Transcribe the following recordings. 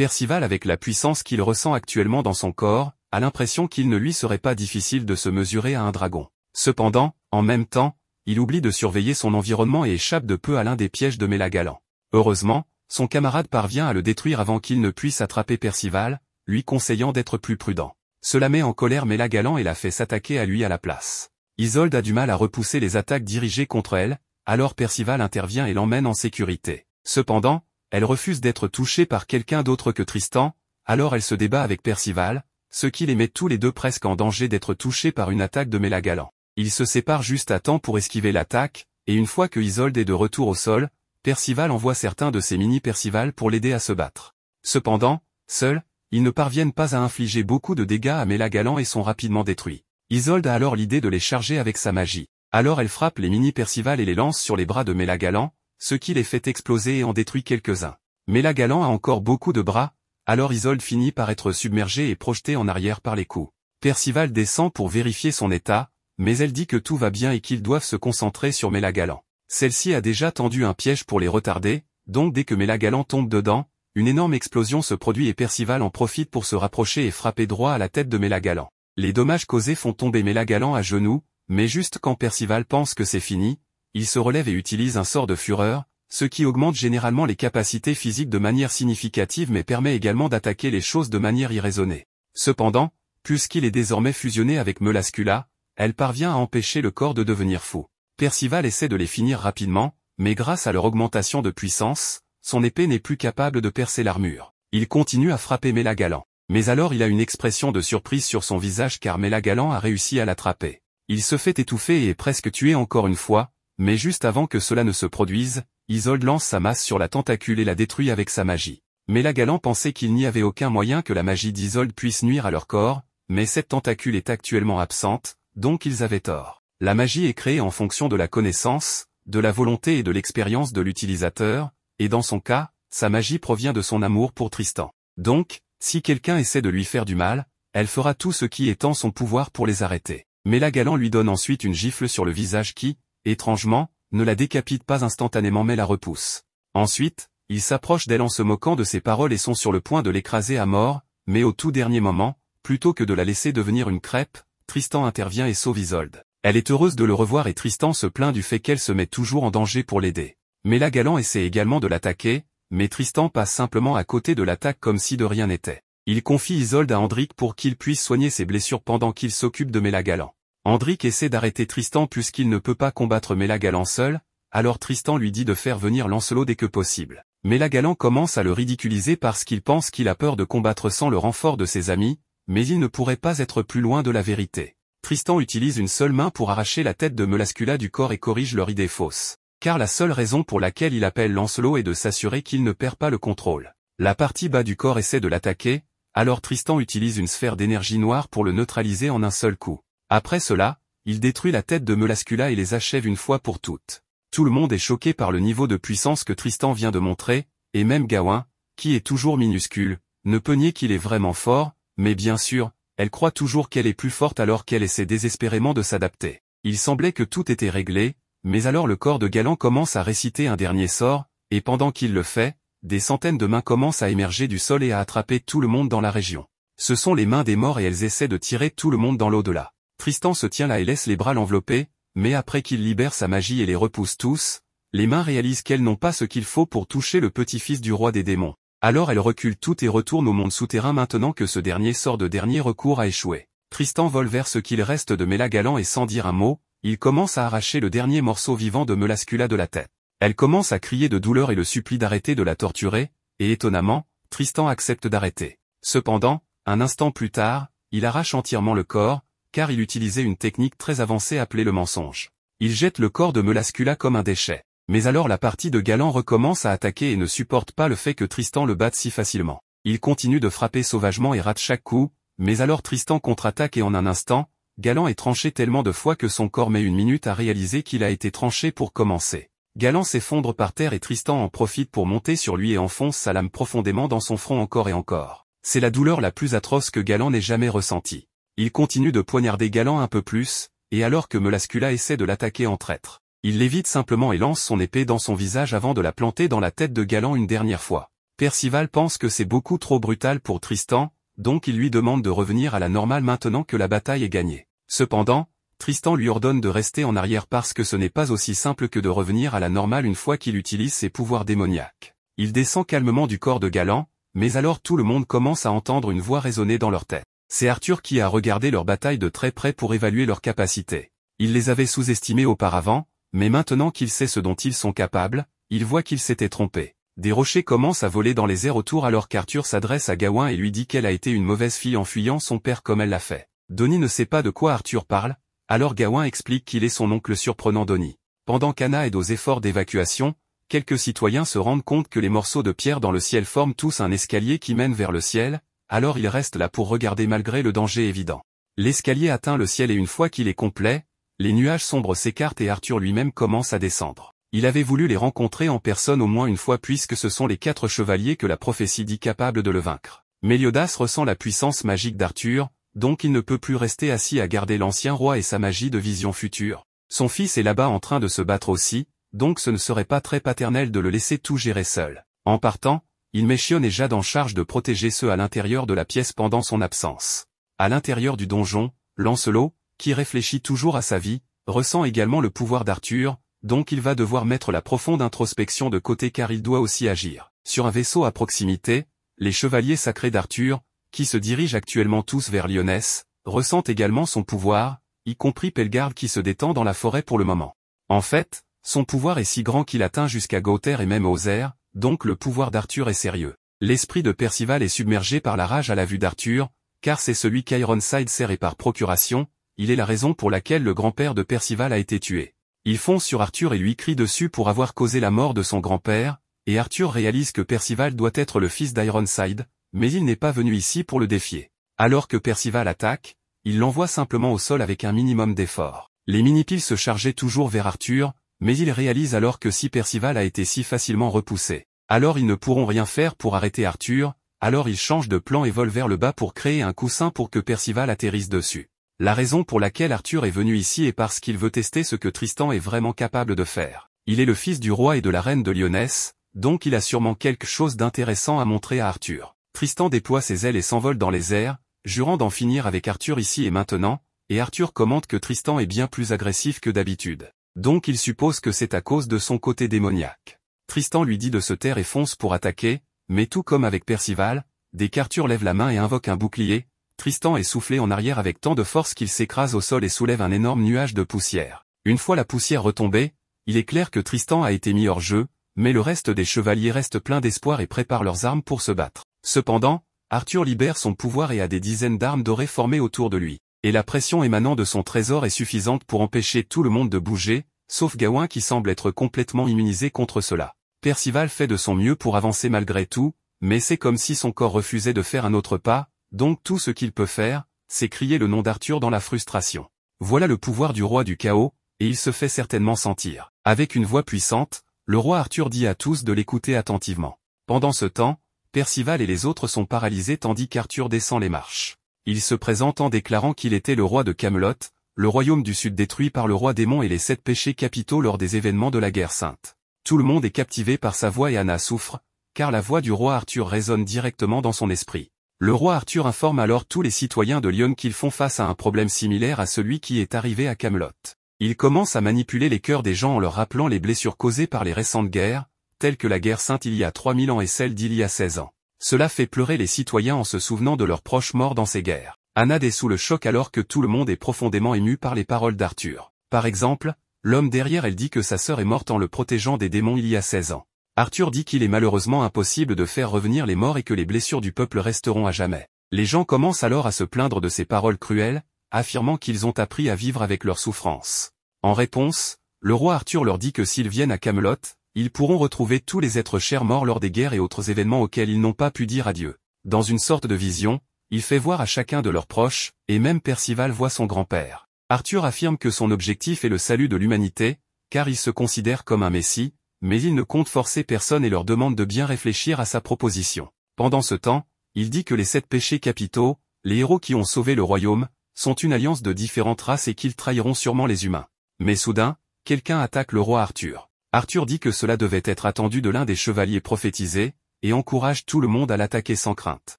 Percival, avec la puissance qu'il ressent actuellement dans son corps, a l'impression qu'il ne lui serait pas difficile de se mesurer à un dragon. Cependant, en même temps, il oublie de surveiller son environnement et échappe de peu à l'un des pièges de Mélagalan. Heureusement, son camarade parvient à le détruire avant qu'il ne puisse attraper Percival, lui conseillant d'être plus prudent. Cela met en colère Mélagalan et la fait s'attaquer à lui à la place. Isolde a du mal à repousser les attaques dirigées contre elle, alors Percival intervient et l'emmène en sécurité. Cependant, elle refuse d'être touchée par quelqu'un d'autre que Tristan, alors elle se débat avec Percival, ce qui les met tous les deux presque en danger d'être touchés par une attaque de Mélagalan. Ils se séparent juste à temps pour esquiver l'attaque, et une fois que Isolde est de retour au sol, Percival envoie certains de ses mini-Percival pour l'aider à se battre. Cependant, seuls, ils ne parviennent pas à infliger beaucoup de dégâts à Mélagalan et sont rapidement détruits. Isolde a alors l'idée de les charger avec sa magie. Alors elle frappe les mini-Percival et les lance sur les bras de Mélagalan, ce qui les fait exploser et en détruit quelques-uns. Mélagalan a encore beaucoup de bras, alors Isolde finit par être submergée et projetée en arrière par les coups. Percival descend pour vérifier son état, mais elle dit que tout va bien et qu'ils doivent se concentrer sur Mélagalan. Celle-ci a déjà tendu un piège pour les retarder, donc dès que Mélagalan tombe dedans, une énorme explosion se produit et Percival en profite pour se rapprocher et frapper droit à la tête de Mélagalan. Les dommages causés font tomber Mélagalan à genoux, mais juste quand Percival pense que c'est fini, il se relève et utilise un sort de fureur, ce qui augmente généralement les capacités physiques de manière significative mais permet également d'attaquer les choses de manière irraisonnée. Cependant, puisqu'il est désormais fusionné avec Melascula, elle parvient à empêcher le corps de devenir fou. Percival essaie de les finir rapidement, mais grâce à leur augmentation de puissance, son épée n'est plus capable de percer l'armure. Il continue à frapper Mélagalan. Mais alors il a une expression de surprise sur son visage car Mélagalan a réussi à l'attraper. Il se fait étouffer et est presque tué encore une fois, mais juste avant que cela ne se produise, Isolde lance sa masse sur la tentacule et la détruit avec sa magie. Mélagalan pensait qu'il n'y avait aucun moyen que la magie d'Isolde puisse nuire à leur corps, mais cette tentacule est actuellement absente, donc ils avaient tort. La magie est créée en fonction de la connaissance, de la volonté et de l'expérience de l'utilisateur, et dans son cas, sa magie provient de son amour pour Tristan. Donc, si quelqu'un essaie de lui faire du mal, elle fera tout ce qui est en son pouvoir pour les arrêter. Mélagalan lui donne ensuite une gifle sur le visage qui, étrangement, ne la décapite pas instantanément mais la repousse. Ensuite, il s'approche d'elle en se moquant de ses paroles et sont sur le point de l'écraser à mort, mais au tout dernier moment, plutôt que de la laisser devenir une crêpe, Tristan intervient et sauve Isolde. Elle est heureuse de le revoir et Tristan se plaint du fait qu'elle se met toujours en danger pour l'aider. Mélagalan essaie également de l'attaquer, mais Tristan passe simplement à côté de l'attaque comme si de rien n'était. Il confie Isolde à Andric pour qu'il puisse soigner ses blessures pendant qu'il s'occupe de Mélagalan. Andric essaie d'arrêter Tristan puisqu'il ne peut pas combattre Mélagalan seul, alors Tristan lui dit de faire venir Lancelot dès que possible. Mélagalan commence à le ridiculiser parce qu'il pense qu'il a peur de combattre sans le renfort de ses amis, mais il ne pourrait pas être plus loin de la vérité. Tristan utilise une seule main pour arracher la tête de Melascula du corps et corrige leur idée fausse. Car la seule raison pour laquelle il appelle Lancelot est de s'assurer qu'il ne perd pas le contrôle. La partie bas du corps essaie de l'attaquer, alors Tristan utilise une sphère d'énergie noire pour le neutraliser en un seul coup. Après cela, il détruit la tête de Melascula et les achève une fois pour toutes. Tout le monde est choqué par le niveau de puissance que Tristan vient de montrer, et même Gawain, qui est toujours minuscule, ne peut nier qu'il est vraiment fort, mais bien sûr, elle croit toujours qu'elle est plus forte alors qu'elle essaie désespérément de s'adapter. Il semblait que tout était réglé, mais alors le corps de Galan commence à réciter un dernier sort, et pendant qu'il le fait, des centaines de mains commencent à émerger du sol et à attraper tout le monde dans la région. Ce sont les mains des morts et elles essaient de tirer tout le monde dans l'au-delà. Tristan se tient là et laisse les bras l'envelopper, mais après qu'il libère sa magie et les repousse tous, les mains réalisent qu'elles n'ont pas ce qu'il faut pour toucher le petit-fils du roi des démons. Alors elles reculent toutes et retournent au monde souterrain maintenant que ce dernier sort de dernier recours a échoué. Tristan vole vers ce qu'il reste de Mélagalan et sans dire un mot, il commence à arracher le dernier morceau vivant de Melascula de la tête. Elle commence à crier de douleur et le supplie d'arrêter de la torturer, et étonnamment, Tristan accepte d'arrêter. Cependant, un instant plus tard, il arrache entièrement le corps, car il utilisait une technique très avancée appelée le mensonge. Il jette le corps de Melascula comme un déchet. Mais alors la partie de Galan recommence à attaquer et ne supporte pas le fait que Tristan le batte si facilement. Il continue de frapper sauvagement et rate chaque coup, mais alors Tristan contre-attaque et en un instant, Galan est tranché tellement de fois que son corps met une minute à réaliser qu'il a été tranché pour commencer. Galan s'effondre par terre et Tristan en profite pour monter sur lui et enfonce sa lame profondément dans son front encore et encore. C'est la douleur la plus atroce que Galan n'ait jamais ressentie. Il continue de poignarder Galan un peu plus, et alors que Melascula essaie de l'attaquer en traître, il l'évite simplement et lance son épée dans son visage avant de la planter dans la tête de Galan une dernière fois. Percival pense que c'est beaucoup trop brutal pour Tristan, donc il lui demande de revenir à la normale maintenant que la bataille est gagnée. Cependant, Tristan lui ordonne de rester en arrière parce que ce n'est pas aussi simple que de revenir à la normale une fois qu'il utilise ses pouvoirs démoniaques. Il descend calmement du corps de Galant, mais alors tout le monde commence à entendre une voix résonner dans leur tête. C'est Arthur qui a regardé leur bataille de très près pour évaluer leurs capacités. Il les avait sous-estimés auparavant, mais maintenant qu'il sait ce dont ils sont capables, il voit qu'il s'était trompé. Des rochers commencent à voler dans les airs autour alors qu'Arthur s'adresse à Gawain et lui dit qu'elle a été une mauvaise fille en fuyant son père comme elle l'a fait. Donnie ne sait pas de quoi Arthur parle, alors Gawain explique qu'il est son oncle surprenant Donnie. Pendant qu'Anna aide aux efforts d'évacuation, quelques citoyens se rendent compte que les morceaux de pierre dans le ciel forment tous un escalier qui mène vers le ciel, alors ils restent là pour regarder malgré le danger évident. L'escalier atteint le ciel et une fois qu'il est complet, les nuages sombres s'écartent et Arthur lui-même commence à descendre. Il avait voulu les rencontrer en personne au moins une fois puisque ce sont les 4 chevaliers que la prophétie dit capables de le vaincre. Méliodas ressent la puissance magique d'Arthur, donc il ne peut plus rester assis à garder l'ancien roi et sa magie de vision future. Son fils est là-bas en train de se battre aussi, donc ce ne serait pas très paternel de le laisser tout gérer seul. En partant, il met Chion et Jade en charge de protéger ceux à l'intérieur de la pièce pendant son absence. À l'intérieur du donjon, Lancelot, qui réfléchit toujours à sa vie, ressent également le pouvoir d'Arthur, donc il va devoir mettre la profonde introspection de côté car il doit aussi agir. Sur un vaisseau à proximité, les chevaliers sacrés d'Arthur, qui se dirigent actuellement tous vers Lyonesse, ressentent également son pouvoir, y compris Pellegarde qui se détend dans la forêt pour le moment. En fait, son pouvoir est si grand qu'il atteint jusqu'à Gauther et même Oser, donc le pouvoir d'Arthur est sérieux. L'esprit de Percival est submergé par la rage à la vue d'Arthur, car c'est celui qu'Ironside sert et par procuration, il est la raison pour laquelle le grand-père de Percival a été tué. Il fonce sur Arthur et lui crie dessus pour avoir causé la mort de son grand-père, et Arthur réalise que Percival doit être le fils d'Ironside, mais il n'est pas venu ici pour le défier. Alors que Percival attaque, il l'envoie simplement au sol avec un minimum d'effort. Les mini-piles se chargeaient toujours vers Arthur, mais il réalise alors que si Percival a été si facilement repoussé, alors ils ne pourront rien faire pour arrêter Arthur, alors ils changent de plan et volent vers le bas pour créer un coussin pour que Percival atterrisse dessus. La raison pour laquelle Arthur est venu ici est parce qu'il veut tester ce que Tristan est vraiment capable de faire. Il est le fils du roi et de la reine de Lyonesse, donc il a sûrement quelque chose d'intéressant à montrer à Arthur. Tristan déploie ses ailes et s'envole dans les airs, jurant d'en finir avec Arthur ici et maintenant, et Arthur commente que Tristan est bien plus agressif que d'habitude. Donc il suppose que c'est à cause de son côté démoniaque. Tristan lui dit de se taire et fonce pour attaquer, mais tout comme avec Percival, dès qu'Arthur lève la main et invoque un bouclier, Tristan est soufflé en arrière avec tant de force qu'il s'écrase au sol et soulève un énorme nuage de poussière. Une fois la poussière retombée, il est clair que Tristan a été mis hors jeu, mais le reste des chevaliers reste plein d'espoir et préparent leurs armes pour se battre. Cependant, Arthur libère son pouvoir et a des dizaines d'armes dorées formées autour de lui, et la pression émanant de son trésor est suffisante pour empêcher tout le monde de bouger, sauf Gawain qui semble être complètement immunisé contre cela. Percival fait de son mieux pour avancer malgré tout, mais c'est comme si son corps refusait de faire un autre pas, donc tout ce qu'il peut faire, c'est crier le nom d'Arthur dans la frustration. Voilà le pouvoir du roi du chaos, et il se fait certainement sentir. Avec une voix puissante, le roi Arthur dit à tous de l'écouter attentivement. Pendant ce temps, Percival et les autres sont paralysés tandis qu'Arthur descend les marches. Il se présente en déclarant qu'il était le roi de Camelot, le royaume du sud détruit par le roi démon et les 7 péchés capitaux lors des événements de la guerre sainte. Tout le monde est captivé par sa voix et Anna souffre, car la voix du roi Arthur résonne directement dans son esprit. Le roi Arthur informe alors tous les citoyens de Lyon qu'ils font face à un problème similaire à celui qui est arrivé à Camelot. Il commence à manipuler les cœurs des gens en leur rappelant les blessures causées par les récentes guerres, telles que la guerre sainte il y a 3000 ans et celle d'il y a 16 ans. Cela fait pleurer les citoyens en se souvenant de leurs proches morts dans ces guerres. Anna est sous le choc alors que tout le monde est profondément ému par les paroles d'Arthur. Par exemple, l'homme derrière elle dit que sa sœur est morte en le protégeant des démons il y a 16 ans. Arthur dit qu'il est malheureusement impossible de faire revenir les morts et que les blessures du peuple resteront à jamais. Les gens commencent alors à se plaindre de ces paroles cruelles, affirmant qu'ils ont appris à vivre avec leurs souffrances. En réponse, le roi Arthur leur dit que s'ils viennent à Camelot, ils pourront retrouver tous les êtres chers morts lors des guerres et autres événements auxquels ils n'ont pas pu dire adieu. Dans une sorte de vision, il fait voir à chacun de leurs proches, et même Percival voit son grand-père. Arthur affirme que son objectif est le salut de l'humanité, car il se considère comme un messie, mais il ne compte forcer personne et leur demande de bien réfléchir à sa proposition. Pendant ce temps, il dit que les 7 péchés capitaux, les héros qui ont sauvé le royaume, sont une alliance de différentes races et qu'ils trahiront sûrement les humains. Mais soudain, quelqu'un attaque le roi Arthur. Arthur dit que cela devait être attendu de l'un des chevaliers prophétisés, et encourage tout le monde à l'attaquer sans crainte.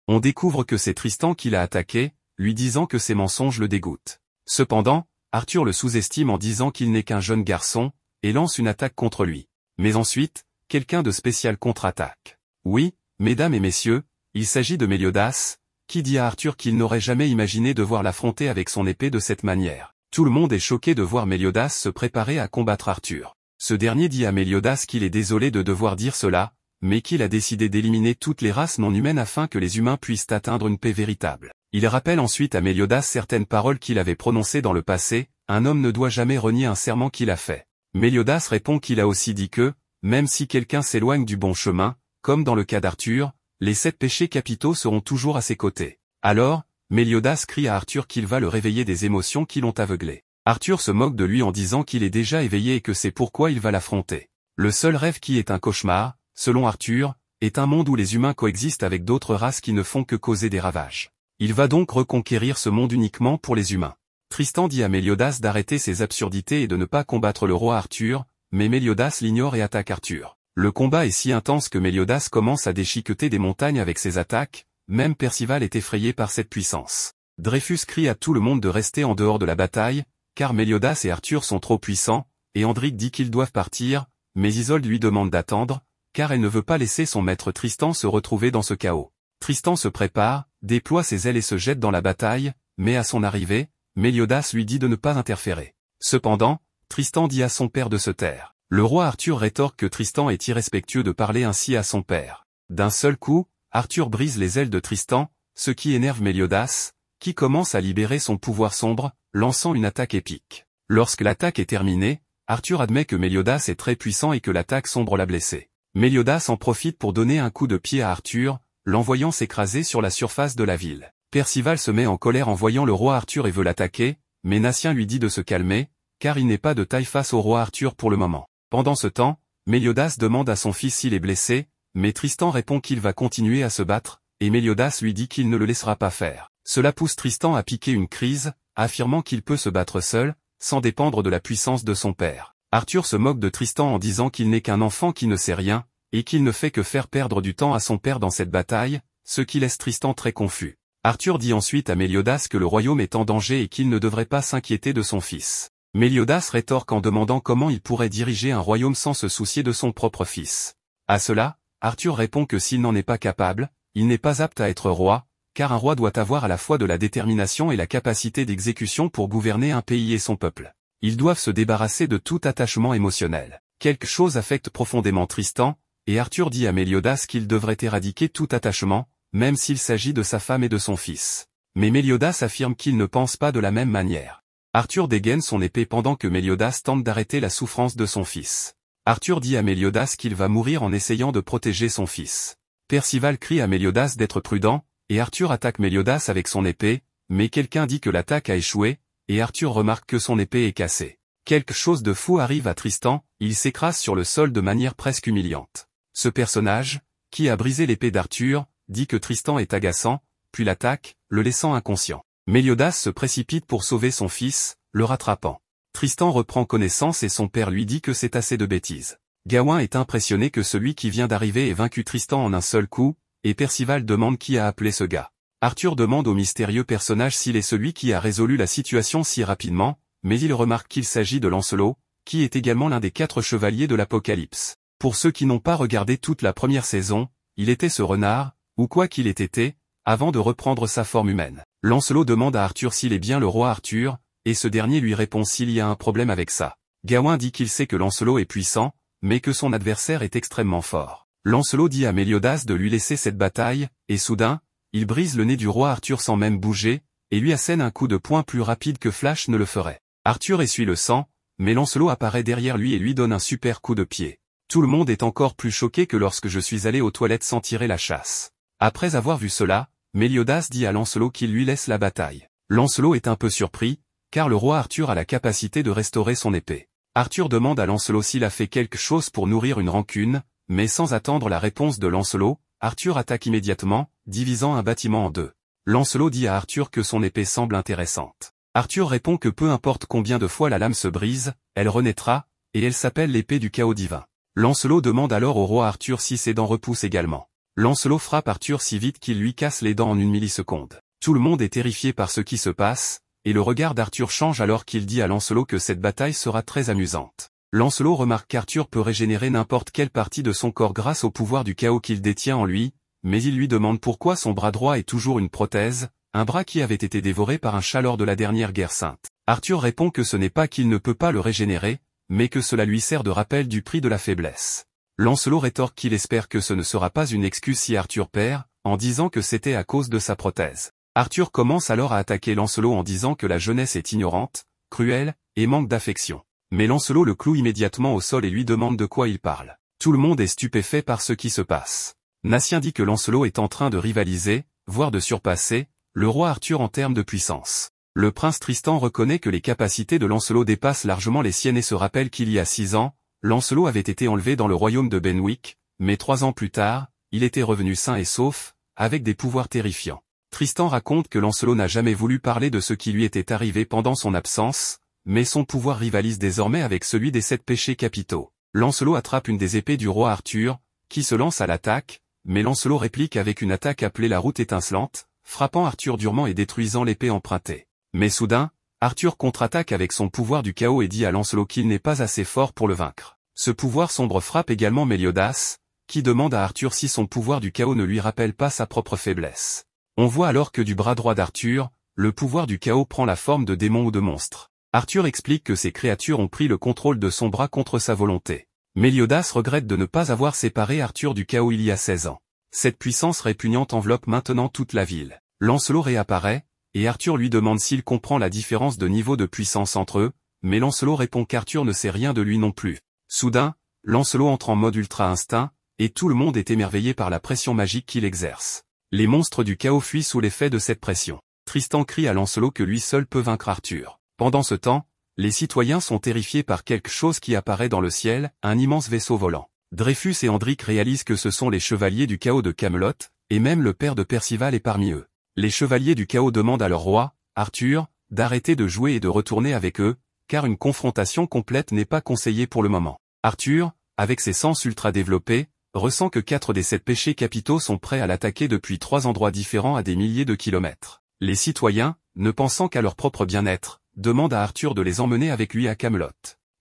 On découvre que c'est Tristan qui l'a attaqué, lui disant que ses mensonges le dégoûtent. Cependant, Arthur le sous-estime en disant qu'il n'est qu'un jeune garçon, et lance une attaque contre lui. Mais ensuite, quelqu'un de spécial contre-attaque. Oui, mesdames et messieurs, il s'agit de Méliodas, qui dit à Arthur qu'il n'aurait jamais imaginé devoir l'affronter avec son épée de cette manière. Tout le monde est choqué de voir Méliodas se préparer à combattre Arthur. Ce dernier dit à Méliodas qu'il est désolé de devoir dire cela, mais qu'il a décidé d'éliminer toutes les races non humaines afin que les humains puissent atteindre une paix véritable. Il rappelle ensuite à Méliodas certaines paroles qu'il avait prononcées dans le passé, un homme ne doit jamais renier un serment qu'il a fait. Méliodas répond qu'il a aussi dit que, même si quelqu'un s'éloigne du bon chemin, comme dans le cas d'Arthur, les 7 péchés capitaux seront toujours à ses côtés. Alors, Méliodas crie à Arthur qu'il va le réveiller des émotions qui l'ont aveuglé. Arthur se moque de lui en disant qu'il est déjà éveillé et que c'est pourquoi il va l'affronter. Le seul rêve qui est un cauchemar, selon Arthur, est un monde où les humains coexistent avec d'autres races qui ne font que causer des ravages. Il va donc reconquérir ce monde uniquement pour les humains. Tristan dit à Méliodas d'arrêter ses absurdités et de ne pas combattre le roi Arthur, mais Méliodas l'ignore et attaque Arthur. Le combat est si intense que Méliodas commence à déchiqueter des montagnes avec ses attaques, même Percival est effrayé par cette puissance. Dreyfus crie à tout le monde de rester en dehors de la bataille, car Méliodas et Arthur sont trop puissants, et Andric dit qu'ils doivent partir, mais Isolde lui demande d'attendre, car elle ne veut pas laisser son maître Tristan se retrouver dans ce chaos. Tristan se prépare, déploie ses ailes et se jette dans la bataille, mais à son arrivée, Méliodas lui dit de ne pas interférer. Cependant, Tristan dit à son père de se taire. Le roi Arthur rétorque que Tristan est irrespectueux de parler ainsi à son père. D'un seul coup, Arthur brise les ailes de Tristan, ce qui énerve Méliodas, qui commence à libérer son pouvoir sombre, lançant une attaque épique. Lorsque l'attaque est terminée, Arthur admet que Méliodas est très puissant et que l'attaque sombre l'a blessé. Méliodas en profite pour donner un coup de pied à Arthur, l'envoyant s'écraser sur la surface de la ville. Percival se met en colère en voyant le roi Arthur et veut l'attaquer, mais Natien lui dit de se calmer, car il n'est pas de taille face au roi Arthur pour le moment. Pendant ce temps, Méliodas demande à son fils s'il est blessé, mais Tristan répond qu'il va continuer à se battre, et Méliodas lui dit qu'il ne le laissera pas faire. Cela pousse Tristan à piquer une crise, affirmant qu'il peut se battre seul, sans dépendre de la puissance de son père. Arthur se moque de Tristan en disant qu'il n'est qu'un enfant qui ne sait rien, et qu'il ne fait que faire perdre du temps à son père dans cette bataille, ce qui laisse Tristan très confus. Arthur dit ensuite à Méliodas que le royaume est en danger et qu'il ne devrait pas s'inquiéter de son fils. Méliodas rétorque en demandant comment il pourrait diriger un royaume sans se soucier de son propre fils. À cela, Arthur répond que s'il n'en est pas capable, il n'est pas apte à être roi, car un roi doit avoir à la fois de la détermination et la capacité d'exécution pour gouverner un pays et son peuple. Ils doivent se débarrasser de tout attachement émotionnel. Quelque chose affecte profondément Tristan, et Arthur dit à Méliodas qu'il devrait éradiquer tout attachement, même s'il s'agit de sa femme et de son fils. Mais Méliodas affirme qu'il ne pense pas de la même manière. Arthur dégaine son épée pendant que Méliodas tente d'arrêter la souffrance de son fils. Arthur dit à Méliodas qu'il va mourir en essayant de protéger son fils. Percival crie à Méliodas d'être prudent, et Arthur attaque Méliodas avec son épée, mais quelqu'un dit que l'attaque a échoué, et Arthur remarque que son épée est cassée. Quelque chose de fou arrive à Tristan, il s'écrase sur le sol de manière presque humiliante. Ce personnage, qui a brisé l'épée d'Arthur, dit que Tristan est agaçant, puis l'attaque, le laissant inconscient. Méliodas se précipite pour sauver son fils, le rattrapant. Tristan reprend connaissance et son père lui dit que c'est assez de bêtises. Gawain est impressionné que celui qui vient d'arriver ait vaincu Tristan en un seul coup, et Percival demande qui a appelé ce gars. Arthur demande au mystérieux personnage s'il est celui qui a résolu la situation si rapidement, mais il remarque qu'il s'agit de Lancelot, qui est également l'un des 4 chevaliers de l'Apocalypse. Pour ceux qui n'ont pas regardé toute la première saison, il était ce renard, ou quoi qu'il ait été, avant de reprendre sa forme humaine. Lancelot demande à Arthur s'il est bien le roi Arthur, et ce dernier lui répond s'il y a un problème avec ça. Gawain dit qu'il sait que Lancelot est puissant, mais que son adversaire est extrêmement fort. Lancelot dit à Méliodas de lui laisser cette bataille, et soudain, il brise le nez du roi Arthur sans même bouger, et lui assène un coup de poing plus rapide que Flash ne le ferait. Arthur essuie le sang, mais Lancelot apparaît derrière lui et lui donne un super coup de pied. Tout le monde est encore plus choqué que lorsque je suis allé aux toilettes sans tirer la chasse. Après avoir vu cela, Méliodas dit à Lancelot qu'il lui laisse la bataille. Lancelot est un peu surpris, car le roi Arthur a la capacité de restaurer son épée. Arthur demande à Lancelot s'il a fait quelque chose pour nourrir une rancune, mais sans attendre la réponse de Lancelot, Arthur attaque immédiatement, divisant un bâtiment en 2. Lancelot dit à Arthur que son épée semble intéressante. Arthur répond que peu importe combien de fois la lame se brise, elle renaîtra, et elle s'appelle l'épée du chaos divin. Lancelot demande alors au roi Arthur si ses dents repoussent également. Lancelot frappe Arthur si vite qu'il lui casse les dents en une milliseconde. Tout le monde est terrifié par ce qui se passe, et le regard d'Arthur change alors qu'il dit à Lancelot que cette bataille sera très amusante. Lancelot remarque qu'Arthur peut régénérer n'importe quelle partie de son corps grâce au pouvoir du chaos qu'il détient en lui, mais il lui demande pourquoi son bras droit est toujours une prothèse, un bras qui avait été dévoré par un chat lors de la dernière guerre sainte. Arthur répond que ce n'est pas qu'il ne peut pas le régénérer, mais que cela lui sert de rappel du prix de la faiblesse. Lancelot rétorque qu'il espère que ce ne sera pas une excuse si Arthur perd, en disant que c'était à cause de sa prothèse. Arthur commence alors à attaquer Lancelot en disant que la jeunesse est ignorante, cruelle, et manque d'affection. Mais Lancelot le cloue immédiatement au sol et lui demande de quoi il parle. Tout le monde est stupéfait par ce qui se passe. Natien dit que Lancelot est en train de rivaliser, voire de surpasser, le roi Arthur en termes de puissance. Le prince Tristan reconnaît que les capacités de Lancelot dépassent largement les siennes et se rappelle qu'il y a 6 ans, Lancelot avait été enlevé dans le royaume de Benwick, mais 3 ans plus tard, il était revenu sain et sauf, avec des pouvoirs terrifiants. Tristan raconte que Lancelot n'a jamais voulu parler de ce qui lui était arrivé pendant son absence, mais son pouvoir rivalise désormais avec celui des 7 péchés capitaux. Lancelot attrape une des épées du roi Arthur, qui se lance à l'attaque, mais Lancelot réplique avec une attaque appelée la route étincelante, frappant Arthur durement et détruisant l'épée empruntée. Mais soudain, Arthur contre-attaque avec son pouvoir du chaos et dit à Lancelot qu'il n'est pas assez fort pour le vaincre. Ce pouvoir sombre frappe également Méliodas, qui demande à Arthur si son pouvoir du chaos ne lui rappelle pas sa propre faiblesse. On voit alors que du bras droit d'Arthur, le pouvoir du chaos prend la forme de démons ou de monstres. Arthur explique que ces créatures ont pris le contrôle de son bras contre sa volonté. Méliodas regrette de ne pas avoir séparé Arthur du chaos il y a 16 ans. Cette puissance répugnante enveloppe maintenant toute la ville. Lancelot réapparaît, et Arthur lui demande s'il comprend la différence de niveau de puissance entre eux, mais Lancelot répond qu'Arthur ne sait rien de lui non plus. Soudain, Lancelot entre en mode ultra instinct, et tout le monde est émerveillé par la pression magique qu'il exerce. Les monstres du chaos fuient sous l'effet de cette pression. Tristan crie à Lancelot que lui seul peut vaincre Arthur. Pendant ce temps, les citoyens sont terrifiés par quelque chose qui apparaît dans le ciel, un immense vaisseau volant. Dreyfus et Hendrik réalisent que ce sont les chevaliers du chaos de Camelot, et même le père de Percival est parmi eux. Les chevaliers du chaos demandent à leur roi, Arthur, d'arrêter de jouer et de retourner avec eux, car une confrontation complète n'est pas conseillée pour le moment. Arthur, avec ses sens ultra développés, ressent que 4 des 7 péchés capitaux sont prêts à l'attaquer depuis 3 endroits différents à des milliers de kilomètres. Les citoyens, ne pensant qu'à leur propre bien-être, demandent à Arthur de les emmener avec lui à Camelot.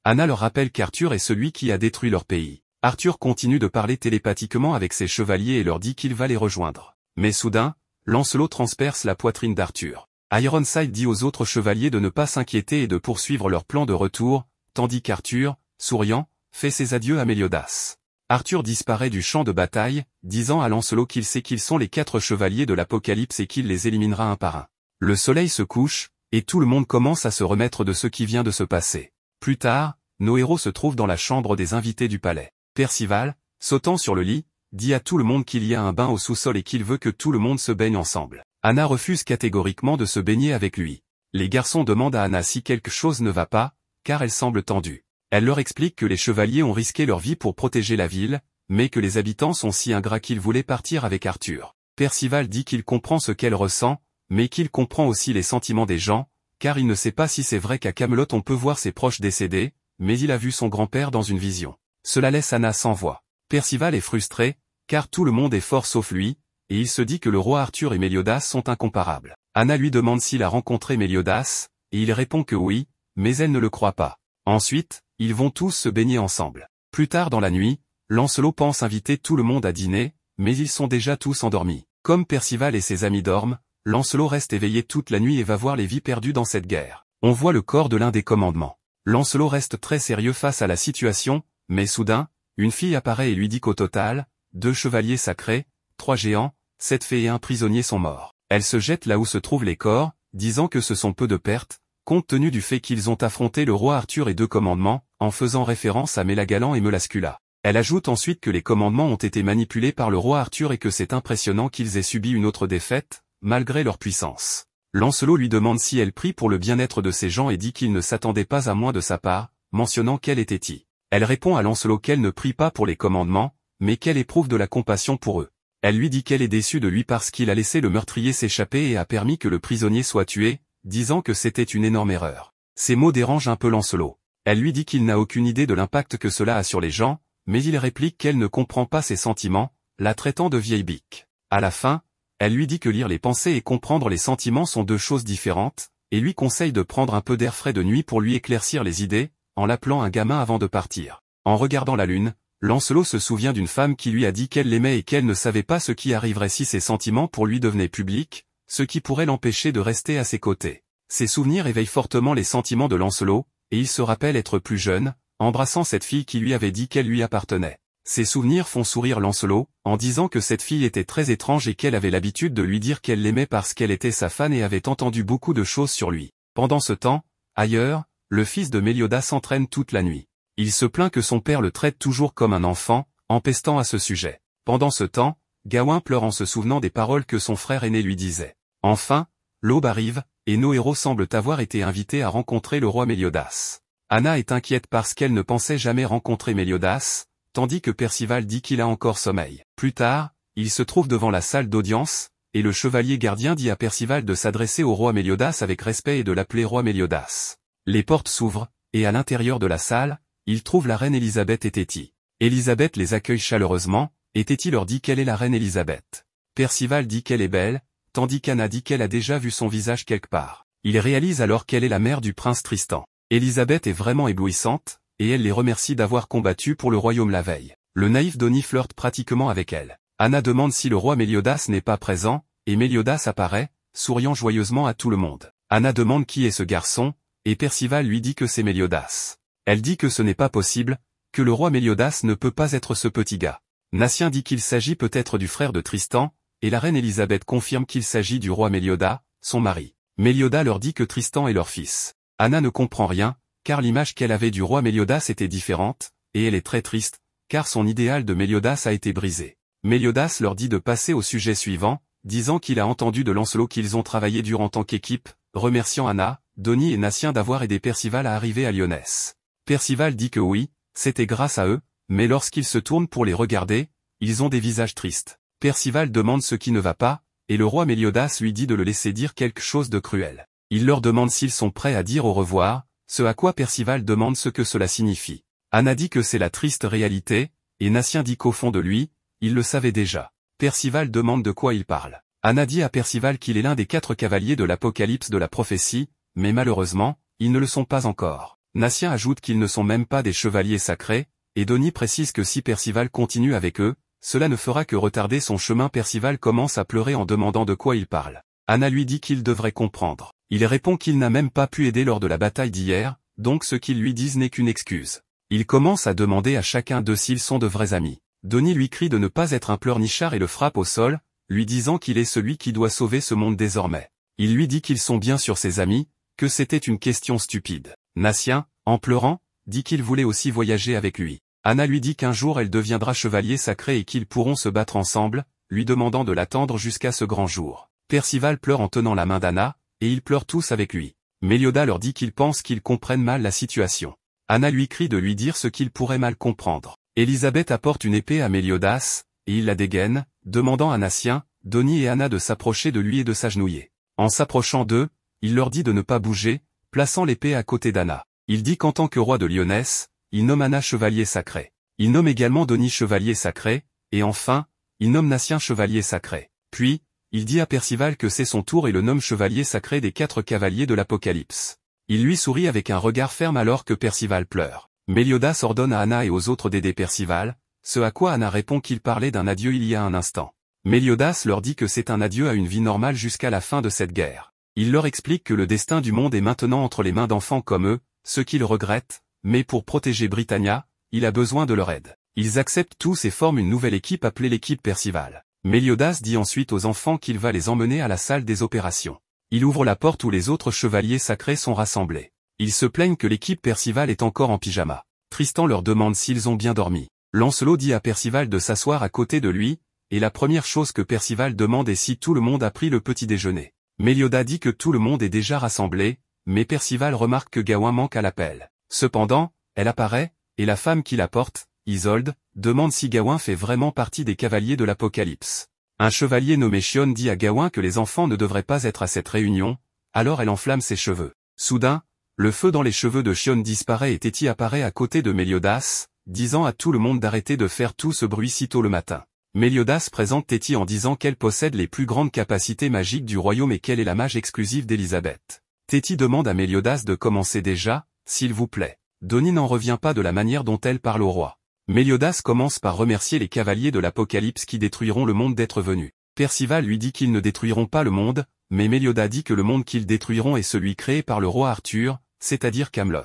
Anna leur rappelle qu'Arthur est celui qui a détruit leur pays. Arthur continue de parler télépathiquement avec ses chevaliers et leur dit qu'il va les rejoindre. Mais soudain, Lancelot transperce la poitrine d'Arthur. Ironside dit aux autres chevaliers de ne pas s'inquiéter et de poursuivre leur plan de retour, tandis qu'Arthur, souriant, fait ses adieux à Méliodas. Arthur disparaît du champ de bataille, disant à Lancelot qu'il sait qu'ils sont les 4 chevaliers de l'Apocalypse et qu'il les éliminera un par un. Le soleil se couche, et tout le monde commence à se remettre de ce qui vient de se passer. Plus tard, nos héros se trouvent dans la chambre des invités du palais. Percival, sautant sur le lit, dit à tout le monde qu'il y a un bain au sous-sol et qu'il veut que tout le monde se baigne ensemble. Anna refuse catégoriquement de se baigner avec lui. Les garçons demandent à Anna si quelque chose ne va pas, car elle semble tendue. Elle leur explique que les chevaliers ont risqué leur vie pour protéger la ville, mais que les habitants sont si ingrats qu'ils voulaient partir avec Arthur. Percival dit qu'il comprend ce qu'elle ressent, mais qu'il comprend aussi les sentiments des gens, car il ne sait pas si c'est vrai qu'à Camelot on peut voir ses proches décédés, mais il a vu son grand-père dans une vision. Cela laisse Anna sans voix. Percival est frustré, car tout le monde est fort sauf lui, et il se dit que le roi Arthur et Méliodas sont incomparables. Anna lui demande s'il a rencontré Méliodas, et il répond que oui, mais elle ne le croit pas. Ensuite, ils vont tous se baigner ensemble. Plus tard dans la nuit, Lancelot pense inviter tout le monde à dîner, mais ils sont déjà tous endormis. Comme Percival et ses amis dorment, Lancelot reste éveillé toute la nuit et va voir les vies perdues dans cette guerre. On voit le corps de l'un des commandements. Lancelot reste très sérieux face à la situation, mais soudain, une fille apparaît et lui dit qu'au total, 2 chevaliers sacrés, 3 géants, 7 fées et 1 prisonnier sont morts. Elle se jette là où se trouvent les corps, disant que ce sont peu de pertes, compte tenu du fait qu'ils ont affronté le roi Arthur et 2 commandements, en faisant référence à Mélagalan et Melascula. Elle ajoute ensuite que les commandements ont été manipulés par le roi Arthur et que c'est impressionnant qu'ils aient subi une autre défaite, malgré leur puissance. Lancelot lui demande si elle prie pour le bien-être de ces gens et dit qu'il ne s'attendait pas à moins de sa part, mentionnant qu'elle était qui. Elle répond à Lancelot qu'elle ne prie pas pour les commandements, mais qu'elle éprouve de la compassion pour eux. Elle lui dit qu'elle est déçue de lui parce qu'il a laissé le meurtrier s'échapper et a permis que le prisonnier soit tué, disant que c'était une énorme erreur. Ces mots dérangent un peu Lancelot. Elle lui dit qu'il n'a aucune idée de l'impact que cela a sur les gens, mais il réplique qu'elle ne comprend pas ses sentiments, la traitant de vieille bique. À la fin, elle lui dit que lire les pensées et comprendre les sentiments sont deux choses différentes, et lui conseille de prendre un peu d'air frais de nuit pour lui éclaircir les idées, en l'appelant un gamin avant de partir. En regardant la lune, Lancelot se souvient d'une femme qui lui a dit qu'elle l'aimait et qu'elle ne savait pas ce qui arriverait si ses sentiments pour lui devenaient publics, ce qui pourrait l'empêcher de rester à ses côtés. Ces souvenirs éveillent fortement les sentiments de Lancelot, et il se rappelle être plus jeune, embrassant cette fille qui lui avait dit qu'elle lui appartenait. Ces souvenirs font sourire Lancelot, en disant que cette fille était très étrange et qu'elle avait l'habitude de lui dire qu'elle l'aimait parce qu'elle était sa fan et avait entendu beaucoup de choses sur lui. Pendant ce temps, ailleurs, le fils de Méliodas s'entraîne toute la nuit. Il se plaint que son père le traite toujours comme un enfant, empestant à ce sujet. Pendant ce temps, Gawain pleure en se souvenant des paroles que son frère aîné lui disait. Enfin, l'aube arrive, et nos héros semblent avoir été invités à rencontrer le roi Méliodas. Anna est inquiète parce qu'elle ne pensait jamais rencontrer Méliodas, tandis que Percival dit qu'il a encore sommeil. Plus tard, il se trouve devant la salle d'audience, et le chevalier gardien dit à Percival de s'adresser au roi Méliodas avec respect et de l'appeler roi Méliodas. Les portes s'ouvrent, et à l'intérieur de la salle, il trouve la reine Élisabeth et Théti. Élisabeth les accueille chaleureusement, et Théti leur dit qu'elle est la reine Élisabeth. Percival dit qu'elle est belle, tandis qu'Anna dit qu'elle a déjà vu son visage quelque part. Il réalise alors qu'elle est la mère du prince Tristan. Élisabeth est vraiment éblouissante, et elle les remercie d'avoir combattu pour le royaume la veille. Le naïf Donny flirte pratiquement avec elle. Anna demande si le roi Méliodas n'est pas présent, et Méliodas apparaît, souriant joyeusement à tout le monde. Anna demande qui est ce garçon, et Percival lui dit que c'est Méliodas. Elle dit que ce n'est pas possible, que le roi Méliodas ne peut pas être ce petit gars. Natien dit qu'il s'agit peut-être du frère de Tristan, et la reine Élisabeth confirme qu'il s'agit du roi Méliodas, son mari. Méliodas leur dit que Tristan est leur fils. Anna ne comprend rien, car l'image qu'elle avait du roi Méliodas était différente, et elle est très triste, car son idéal de Méliodas a été brisé. Méliodas leur dit de passer au sujet suivant, disant qu'il a entendu de Lancelot qu'ils ont travaillé dur en tant qu'équipe, remerciant Anna, Donny et Natien d'avoir aidé Percival à arriver à Lyonesse. Percival dit que oui, c'était grâce à eux, mais lorsqu'ils se tournent pour les regarder, ils ont des visages tristes. Percival demande ce qui ne va pas, et le roi Méliodas lui dit de le laisser dire quelque chose de cruel. Il leur demande s'ils sont prêts à dire au revoir, ce à quoi Percival demande ce que cela signifie. Anna dit que c'est la triste réalité, et Natien dit qu'au fond de lui, il le savait déjà. Percival demande de quoi il parle. Anna dit à Percival qu'il est l'un des 4 cavaliers de l'Apocalypse de la prophétie, mais malheureusement, ils ne le sont pas encore. Natien ajoute qu'ils ne sont même pas des chevaliers sacrés, et Donny précise que si Percival continue avec eux, cela ne fera que retarder son chemin. Percival commence à pleurer en demandant de quoi il parle. Anna lui dit qu'il devrait comprendre. Il répond qu'il n'a même pas pu aider lors de la bataille d'hier, donc ce qu'ils lui disent n'est qu'une excuse. Il commence à demander à chacun d'eux s'ils sont de vrais amis. Donny lui crie de ne pas être un pleurnichard et le frappe au sol, lui disant qu'il est celui qui doit sauver ce monde désormais. Il lui dit qu'ils sont bien sûr ses amis, que c'était une question stupide. Natien, en pleurant, dit qu'il voulait aussi voyager avec lui. Anna lui dit qu'un jour elle deviendra chevalier sacré et qu'ils pourront se battre ensemble, lui demandant de l'attendre jusqu'à ce grand jour. Percival pleure en tenant la main d'Anna, et ils pleurent tous avec lui. Méliodas leur dit qu'il pense qu'ils comprennent mal la situation. Anna lui crie de lui dire ce qu'ils pourraient mal comprendre. Élisabeth apporte une épée à Méliodas, et il la dégaine, demandant à Natien, Donny et Anna de s'approcher de lui et de s'agenouiller. En s'approchant d'eux, il leur dit de ne pas bouger, plaçant l'épée à côté d'Anna. Il dit qu'en tant que roi de Lyonesse, il nomme Anna chevalier sacré. Il nomme également Donny chevalier sacré, et enfin, il nomme Natien chevalier sacré. Puis, il dit à Percival que c'est son tour et le nomme chevalier sacré des 4 cavaliers de l'Apocalypse. Il lui sourit avec un regard ferme alors que Percival pleure. Méliodas ordonne à Anna et aux autres d'aider Percival, ce à quoi Anna répond qu'il parlait d'un adieu il y a un instant. Méliodas leur dit que c'est un adieu à une vie normale jusqu'à la fin de cette guerre. Il leur explique que le destin du monde est maintenant entre les mains d'enfants comme eux, ce qu'ils regrettent, mais pour protéger Britannia, il a besoin de leur aide. Ils acceptent tous et forment une nouvelle équipe appelée l'équipe Percival. Méliodas dit ensuite aux enfants qu'il va les emmener à la salle des opérations. Il ouvre la porte où les autres chevaliers sacrés sont rassemblés. Ils se plaignent que l'équipe Percival est encore en pyjama. Tristan leur demande s'ils ont bien dormi. Lancelot dit à Percival de s'asseoir à côté de lui, et la première chose que Percival demande est si tout le monde a pris le petit déjeuner. Méliodas dit que tout le monde est déjà rassemblé, mais Percival remarque que Gawain manque à l'appel. Cependant, elle apparaît, et la femme qui la porte, Isolde, demande si Gawain fait vraiment partie des cavaliers de l'Apocalypse. Un chevalier nommé Chion dit à Gawain que les enfants ne devraient pas être à cette réunion, alors elle enflamme ses cheveux. Soudain, le feu dans les cheveux de Chion disparaît et Théti apparaît à côté de Méliodas, disant à tout le monde d'arrêter de faire tout ce bruit si tôt le matin. Méliodas présente Théti en disant qu'elle possède les plus grandes capacités magiques du royaume et qu'elle est la mage exclusive d'Élisabeth. Théti demande à Méliodas de commencer déjà, s'il vous plaît. Donnie n'en revient pas de la manière dont elle parle au roi. Méliodas commence par remercier les cavaliers de l'Apocalypse qui détruiront le monde d'être venus. Percival lui dit qu'ils ne détruiront pas le monde, mais Méliodas dit que le monde qu'ils détruiront est celui créé par le roi Arthur, c'est-à-dire Camelot.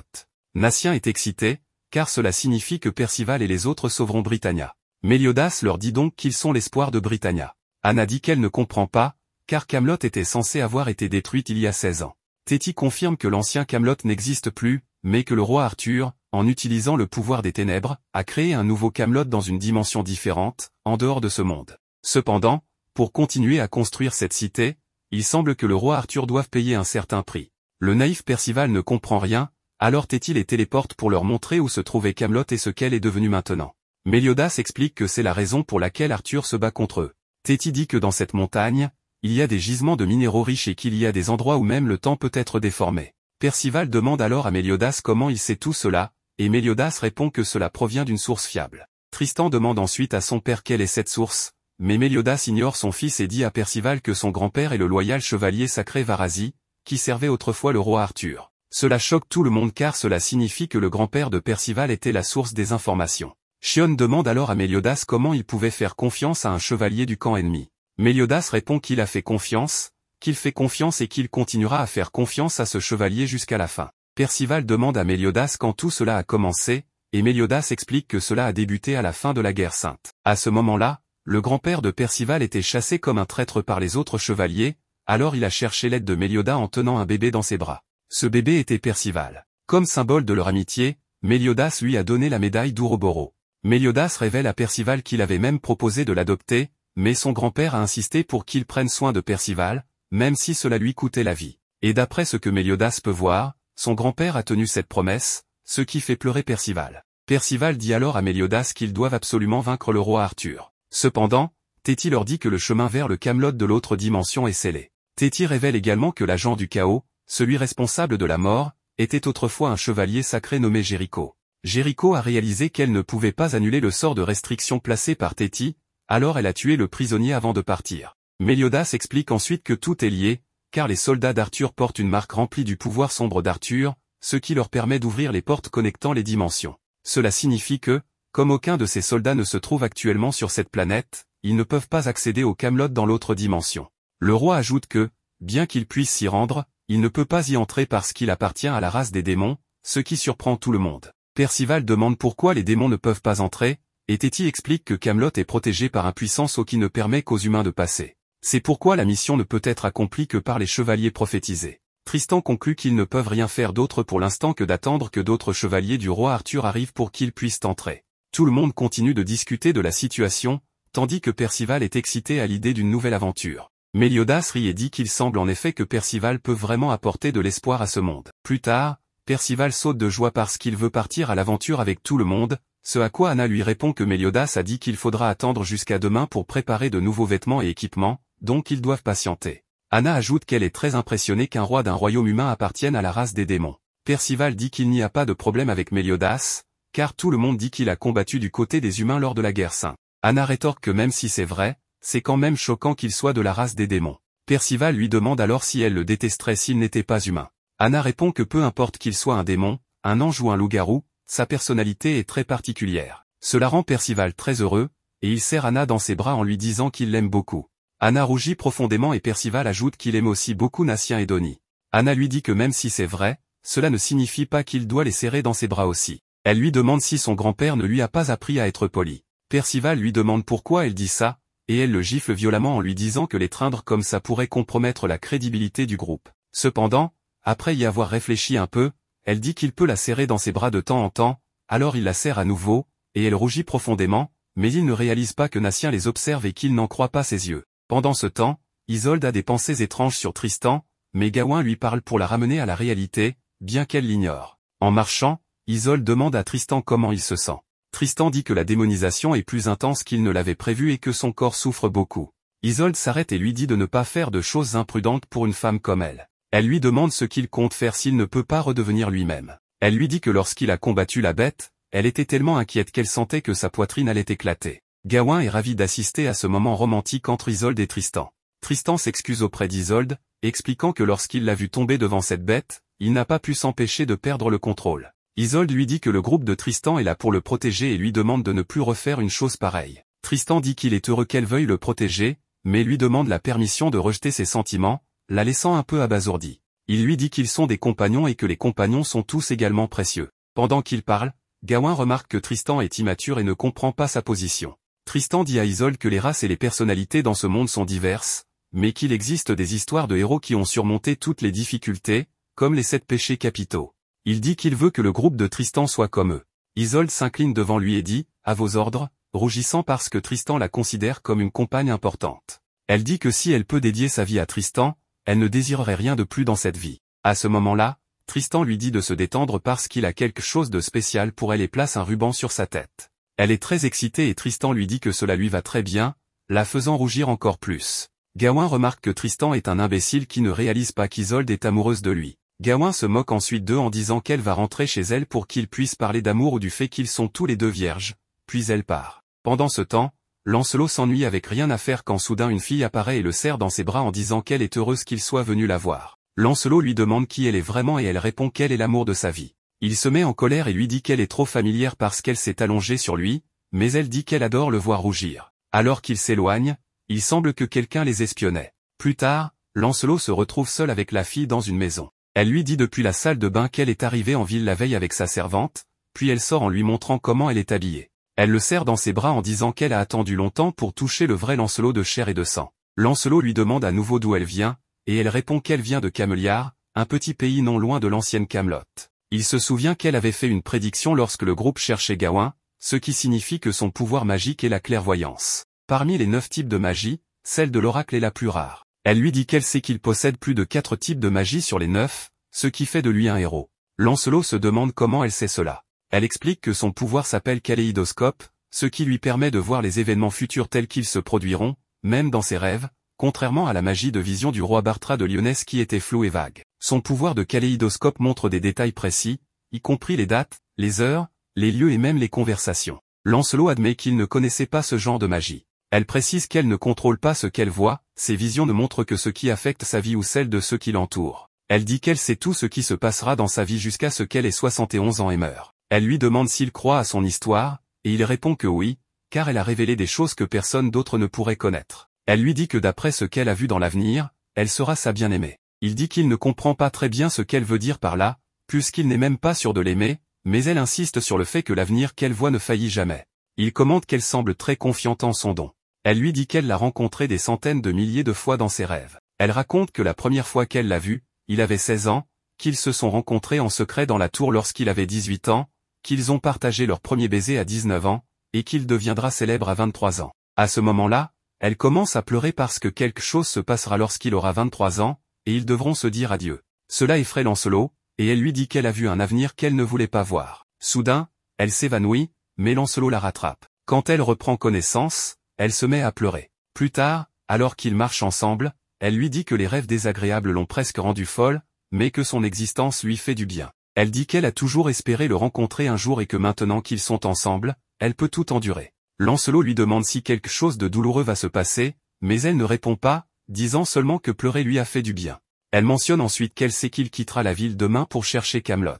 Natien est excité, car cela signifie que Percival et les autres sauveront Britannia. Méliodas leur dit donc qu'ils sont l'espoir de Britannia. Anna dit qu'elle ne comprend pas, car Camelot était censé avoir été détruite il y a 16 ans. Théti confirme que l'ancien Camelot n'existe plus, mais que le roi Arthur, en utilisant le pouvoir des ténèbres, a créé un nouveau Camelot dans une dimension différente, en dehors de ce monde. Cependant, pour continuer à construire cette cité, il semble que le roi Arthur doive payer un certain prix. Le naïf Percival ne comprend rien, alors Théti les téléporte pour leur montrer où se trouvait Camelot et ce qu'elle est devenue maintenant. Méliodas explique que c'est la raison pour laquelle Arthur se bat contre eux. Théti dit que dans cette montagne, il y a des gisements de minéraux riches et qu'il y a des endroits où même le temps peut être déformé. Percival demande alors à Méliodas comment il sait tout cela, et Méliodas répond que cela provient d'une source fiable. Tristan demande ensuite à son père quelle est cette source, mais Méliodas ignore son fils et dit à Percival que son grand-père est le loyal chevalier sacré Varasi, qui servait autrefois le roi Arthur. Cela choque tout le monde car cela signifie que le grand-père de Percival était la source des informations. Chion demande alors à Méliodas comment il pouvait faire confiance à un chevalier du camp ennemi. Méliodas répond qu'il a fait confiance, qu'il fait confiance et qu'il continuera à faire confiance à ce chevalier jusqu'à la fin. Percival demande à Méliodas quand tout cela a commencé, et Méliodas explique que cela a débuté à la fin de la guerre sainte. À ce moment-là, le grand-père de Percival était chassé comme un traître par les autres chevaliers, alors il a cherché l'aide de Méliodas en tenant un bébé dans ses bras. Ce bébé était Percival. Comme symbole de leur amitié, Méliodas lui a donné la médaille d'Ouroboros. Méliodas révèle à Percival qu'il avait même proposé de l'adopter, mais son grand-père a insisté pour qu'il prenne soin de Percival, même si cela lui coûtait la vie. Et d'après ce que Méliodas peut voir, son grand-père a tenu cette promesse, ce qui fait pleurer Percival. Percival dit alors à Méliodas qu'ils doivent absolument vaincre le roi Arthur. Cependant, Théti leur dit que le chemin vers le Camelot de l'autre dimension est scellé. Théti révèle également que l'agent du chaos, celui responsable de la mort, était autrefois un chevalier sacré nommé Jéricho. Jéricho a réalisé qu'elle ne pouvait pas annuler le sort de restriction placé par Théti, alors elle a tué le prisonnier avant de partir. Méliodas explique ensuite que tout est lié, car les soldats d'Arthur portent une marque remplie du pouvoir sombre d'Arthur, ce qui leur permet d'ouvrir les portes connectant les dimensions. Cela signifie que, comme aucun de ces soldats ne se trouve actuellement sur cette planète, ils ne peuvent pas accéder au Camelot dans l'autre dimension. Le roi ajoute que, bien qu'il puisse s'y rendre, il ne peut pas y entrer parce qu'il appartient à la race des démons, ce qui surprend tout le monde. Percival demande pourquoi les démons ne peuvent pas entrer, et Théti explique que Camelot est protégé par un puissant sceau qui ne permet qu'aux humains de passer. C'est pourquoi la mission ne peut être accomplie que par les chevaliers prophétisés. Tristan conclut qu'ils ne peuvent rien faire d'autre pour l'instant que d'attendre que d'autres chevaliers du roi Arthur arrivent pour qu'ils puissent entrer. Tout le monde continue de discuter de la situation, tandis que Percival est excité à l'idée d'une nouvelle aventure. Méliodas rit et dit qu'il semble en effet que Percival peut vraiment apporter de l'espoir à ce monde. Plus tard, Percival saute de joie parce qu'il veut partir à l'aventure avec tout le monde, ce à quoi Anna lui répond que Méliodas a dit qu'il faudra attendre jusqu'à demain pour préparer de nouveaux vêtements et équipements, donc ils doivent patienter. Anna ajoute qu'elle est très impressionnée qu'un roi d'un royaume humain appartienne à la race des démons. Percival dit qu'il n'y a pas de problème avec Méliodas, car tout le monde dit qu'il a combattu du côté des humains lors de la guerre sainte. Anna rétorque que même si c'est vrai, c'est quand même choquant qu'il soit de la race des démons. Percival lui demande alors si elle le détesterait s'il n'était pas humain. Anna répond que peu importe qu'il soit un démon, un ange ou un loup-garou, sa personnalité est très particulière. Cela rend Percival très heureux, et il serre Anna dans ses bras en lui disant qu'il l'aime beaucoup. Anna rougit profondément et Percival ajoute qu'il aime aussi beaucoup Natien et Donnie. Anna lui dit que même si c'est vrai, cela ne signifie pas qu'il doit les serrer dans ses bras aussi. Elle lui demande si son grand-père ne lui a pas appris à être poli. Percival lui demande pourquoi elle dit ça, et elle le gifle violemment en lui disant que l'étreindre comme ça pourrait compromettre la crédibilité du groupe. Cependant, après y avoir réfléchi un peu, elle dit qu'il peut la serrer dans ses bras de temps en temps, alors il la serre à nouveau, et elle rougit profondément, mais il ne réalise pas que Natien les observe et qu'il n'en croit pas ses yeux. Pendant ce temps, Isolde a des pensées étranges sur Tristan, mais Gawain lui parle pour la ramener à la réalité, bien qu'elle l'ignore. En marchant, Isolde demande à Tristan comment il se sent. Tristan dit que la démonisation est plus intense qu'il ne l'avait prévu et que son corps souffre beaucoup. Isolde s'arrête et lui dit de ne pas faire de choses imprudentes pour une femme comme elle. Elle lui demande ce qu'il compte faire s'il ne peut pas redevenir lui-même. Elle lui dit que lorsqu'il a combattu la bête, elle était tellement inquiète qu'elle sentait que sa poitrine allait éclater. Gawain est ravi d'assister à ce moment romantique entre Isolde et Tristan. Tristan s'excuse auprès d'Isolde, expliquant que lorsqu'il l'a vu tomber devant cette bête, il n'a pas pu s'empêcher de perdre le contrôle. Isolde lui dit que le groupe de Tristan est là pour le protéger et lui demande de ne plus refaire une chose pareille. Tristan dit qu'il est heureux qu'elle veuille le protéger, mais lui demande la permission de rejeter ses sentiments, la laissant un peu abasourdie. Il lui dit qu'ils sont des compagnons et que les compagnons sont tous également précieux. Pendant qu'il parle, Gawain remarque que Tristan est immature et ne comprend pas sa position. Tristan dit à Isolde que les races et les personnalités dans ce monde sont diverses, mais qu'il existe des histoires de héros qui ont surmonté toutes les difficultés, comme les 7 péchés capitaux. Il dit qu'il veut que le groupe de Tristan soit comme eux. Isolde s'incline devant lui et dit « À vos ordres », rougissant parce que Tristan la considère comme une compagne importante. Elle dit que si elle peut dédier sa vie à Tristan, elle ne désirerait rien de plus dans cette vie. À ce moment-là, Tristan lui dit de se détendre parce qu'il a quelque chose de spécial pour elle et place un ruban sur sa tête. Elle est très excitée et Tristan lui dit que cela lui va très bien, la faisant rougir encore plus. Gawain remarque que Tristan est un imbécile qui ne réalise pas qu'Isolde est amoureuse de lui. Gawain se moque ensuite d'eux en disant qu'elle va rentrer chez elle pour qu'ils puissent parler d'amour ou du fait qu'ils sont tous les deux vierges, puis elle part. Pendant ce temps, Lancelot s'ennuie avec rien à faire quand soudain une fille apparaît et le serre dans ses bras en disant qu'elle est heureuse qu'il soit venu la voir. Lancelot lui demande qui elle est vraiment et elle répond qu'elle est l'amour de sa vie. Il se met en colère et lui dit qu'elle est trop familière parce qu'elle s'est allongée sur lui, mais elle dit qu'elle adore le voir rougir. Alors qu'il s'éloigne, il semble que quelqu'un les espionnait. Plus tard, Lancelot se retrouve seul avec la fille dans une maison. Elle lui dit depuis la salle de bain qu'elle est arrivée en ville la veille avec sa servante, puis elle sort en lui montrant comment elle est habillée. Elle le serre dans ses bras en disant qu'elle a attendu longtemps pour toucher le vrai Lancelot de chair et de sang. Lancelot lui demande à nouveau d'où elle vient, et elle répond qu'elle vient de Cameliard, un petit pays non loin de l'ancienne Camelot. Il se souvient qu'elle avait fait une prédiction lorsque le groupe cherchait Gawain, ce qui signifie que son pouvoir magique est la clairvoyance. Parmi les 9 types de magie, celle de l'oracle est la plus rare. Elle lui dit qu'elle sait qu'il possède plus de 4 types de magie sur les 9, ce qui fait de lui un héros. Lancelot se demande comment elle sait cela. Elle explique que son pouvoir s'appelle kaléidoscope, ce qui lui permet de voir les événements futurs tels qu'ils se produiront, même dans ses rêves, contrairement à la magie de vision du roi Bartra de Lyonesse qui était floue et vague. Son pouvoir de kaléidoscope montre des détails précis, y compris les dates, les heures, les lieux et même les conversations. Lancelot admet qu'il ne connaissait pas ce genre de magie. Elle précise qu'elle ne contrôle pas ce qu'elle voit, ses visions ne montrent que ce qui affecte sa vie ou celle de ceux qui l'entourent. Elle dit qu'elle sait tout ce qui se passera dans sa vie jusqu'à ce qu'elle ait 71 ans et meure. Elle lui demande s'il croit à son histoire, et il répond que oui, car elle a révélé des choses que personne d'autre ne pourrait connaître. Elle lui dit que d'après ce qu'elle a vu dans l'avenir, elle sera sa bien-aimée. Il dit qu'il ne comprend pas très bien ce qu'elle veut dire par là, puisqu'il n'est même pas sûr de l'aimer, mais elle insiste sur le fait que l'avenir qu'elle voit ne faillit jamais. Il commente qu'elle semble très confiante en son don. Elle lui dit qu'elle l'a rencontré des centaines de milliers de fois dans ses rêves. Elle raconte que la première fois qu'elle l'a vu, il avait 16 ans, qu'ils se sont rencontrés en secret dans la tour lorsqu'il avait 18 ans, qu'ils ont partagé leur premier baiser à 19 ans, et qu'il deviendra célèbre à 23 ans. À ce moment-là, elle commence à pleurer parce que quelque chose se passera lorsqu'il aura 23 ans, et ils devront se dire adieu. Cela effraie Lancelot, et elle lui dit qu'elle a vu un avenir qu'elle ne voulait pas voir. Soudain, elle s'évanouit, mais Lancelot la rattrape. Quand elle reprend connaissance, elle se met à pleurer. Plus tard, alors qu'ils marchent ensemble, elle lui dit que les rêves désagréables l'ont presque rendue folle, mais que son existence lui fait du bien. Elle dit qu'elle a toujours espéré le rencontrer un jour et que maintenant qu'ils sont ensemble, elle peut tout endurer. Lancelot lui demande si quelque chose de douloureux va se passer, mais elle ne répond pas, disant seulement que pleurer lui a fait du bien. Elle mentionne ensuite qu'elle sait qu'il quittera la ville demain pour chercher Camelot.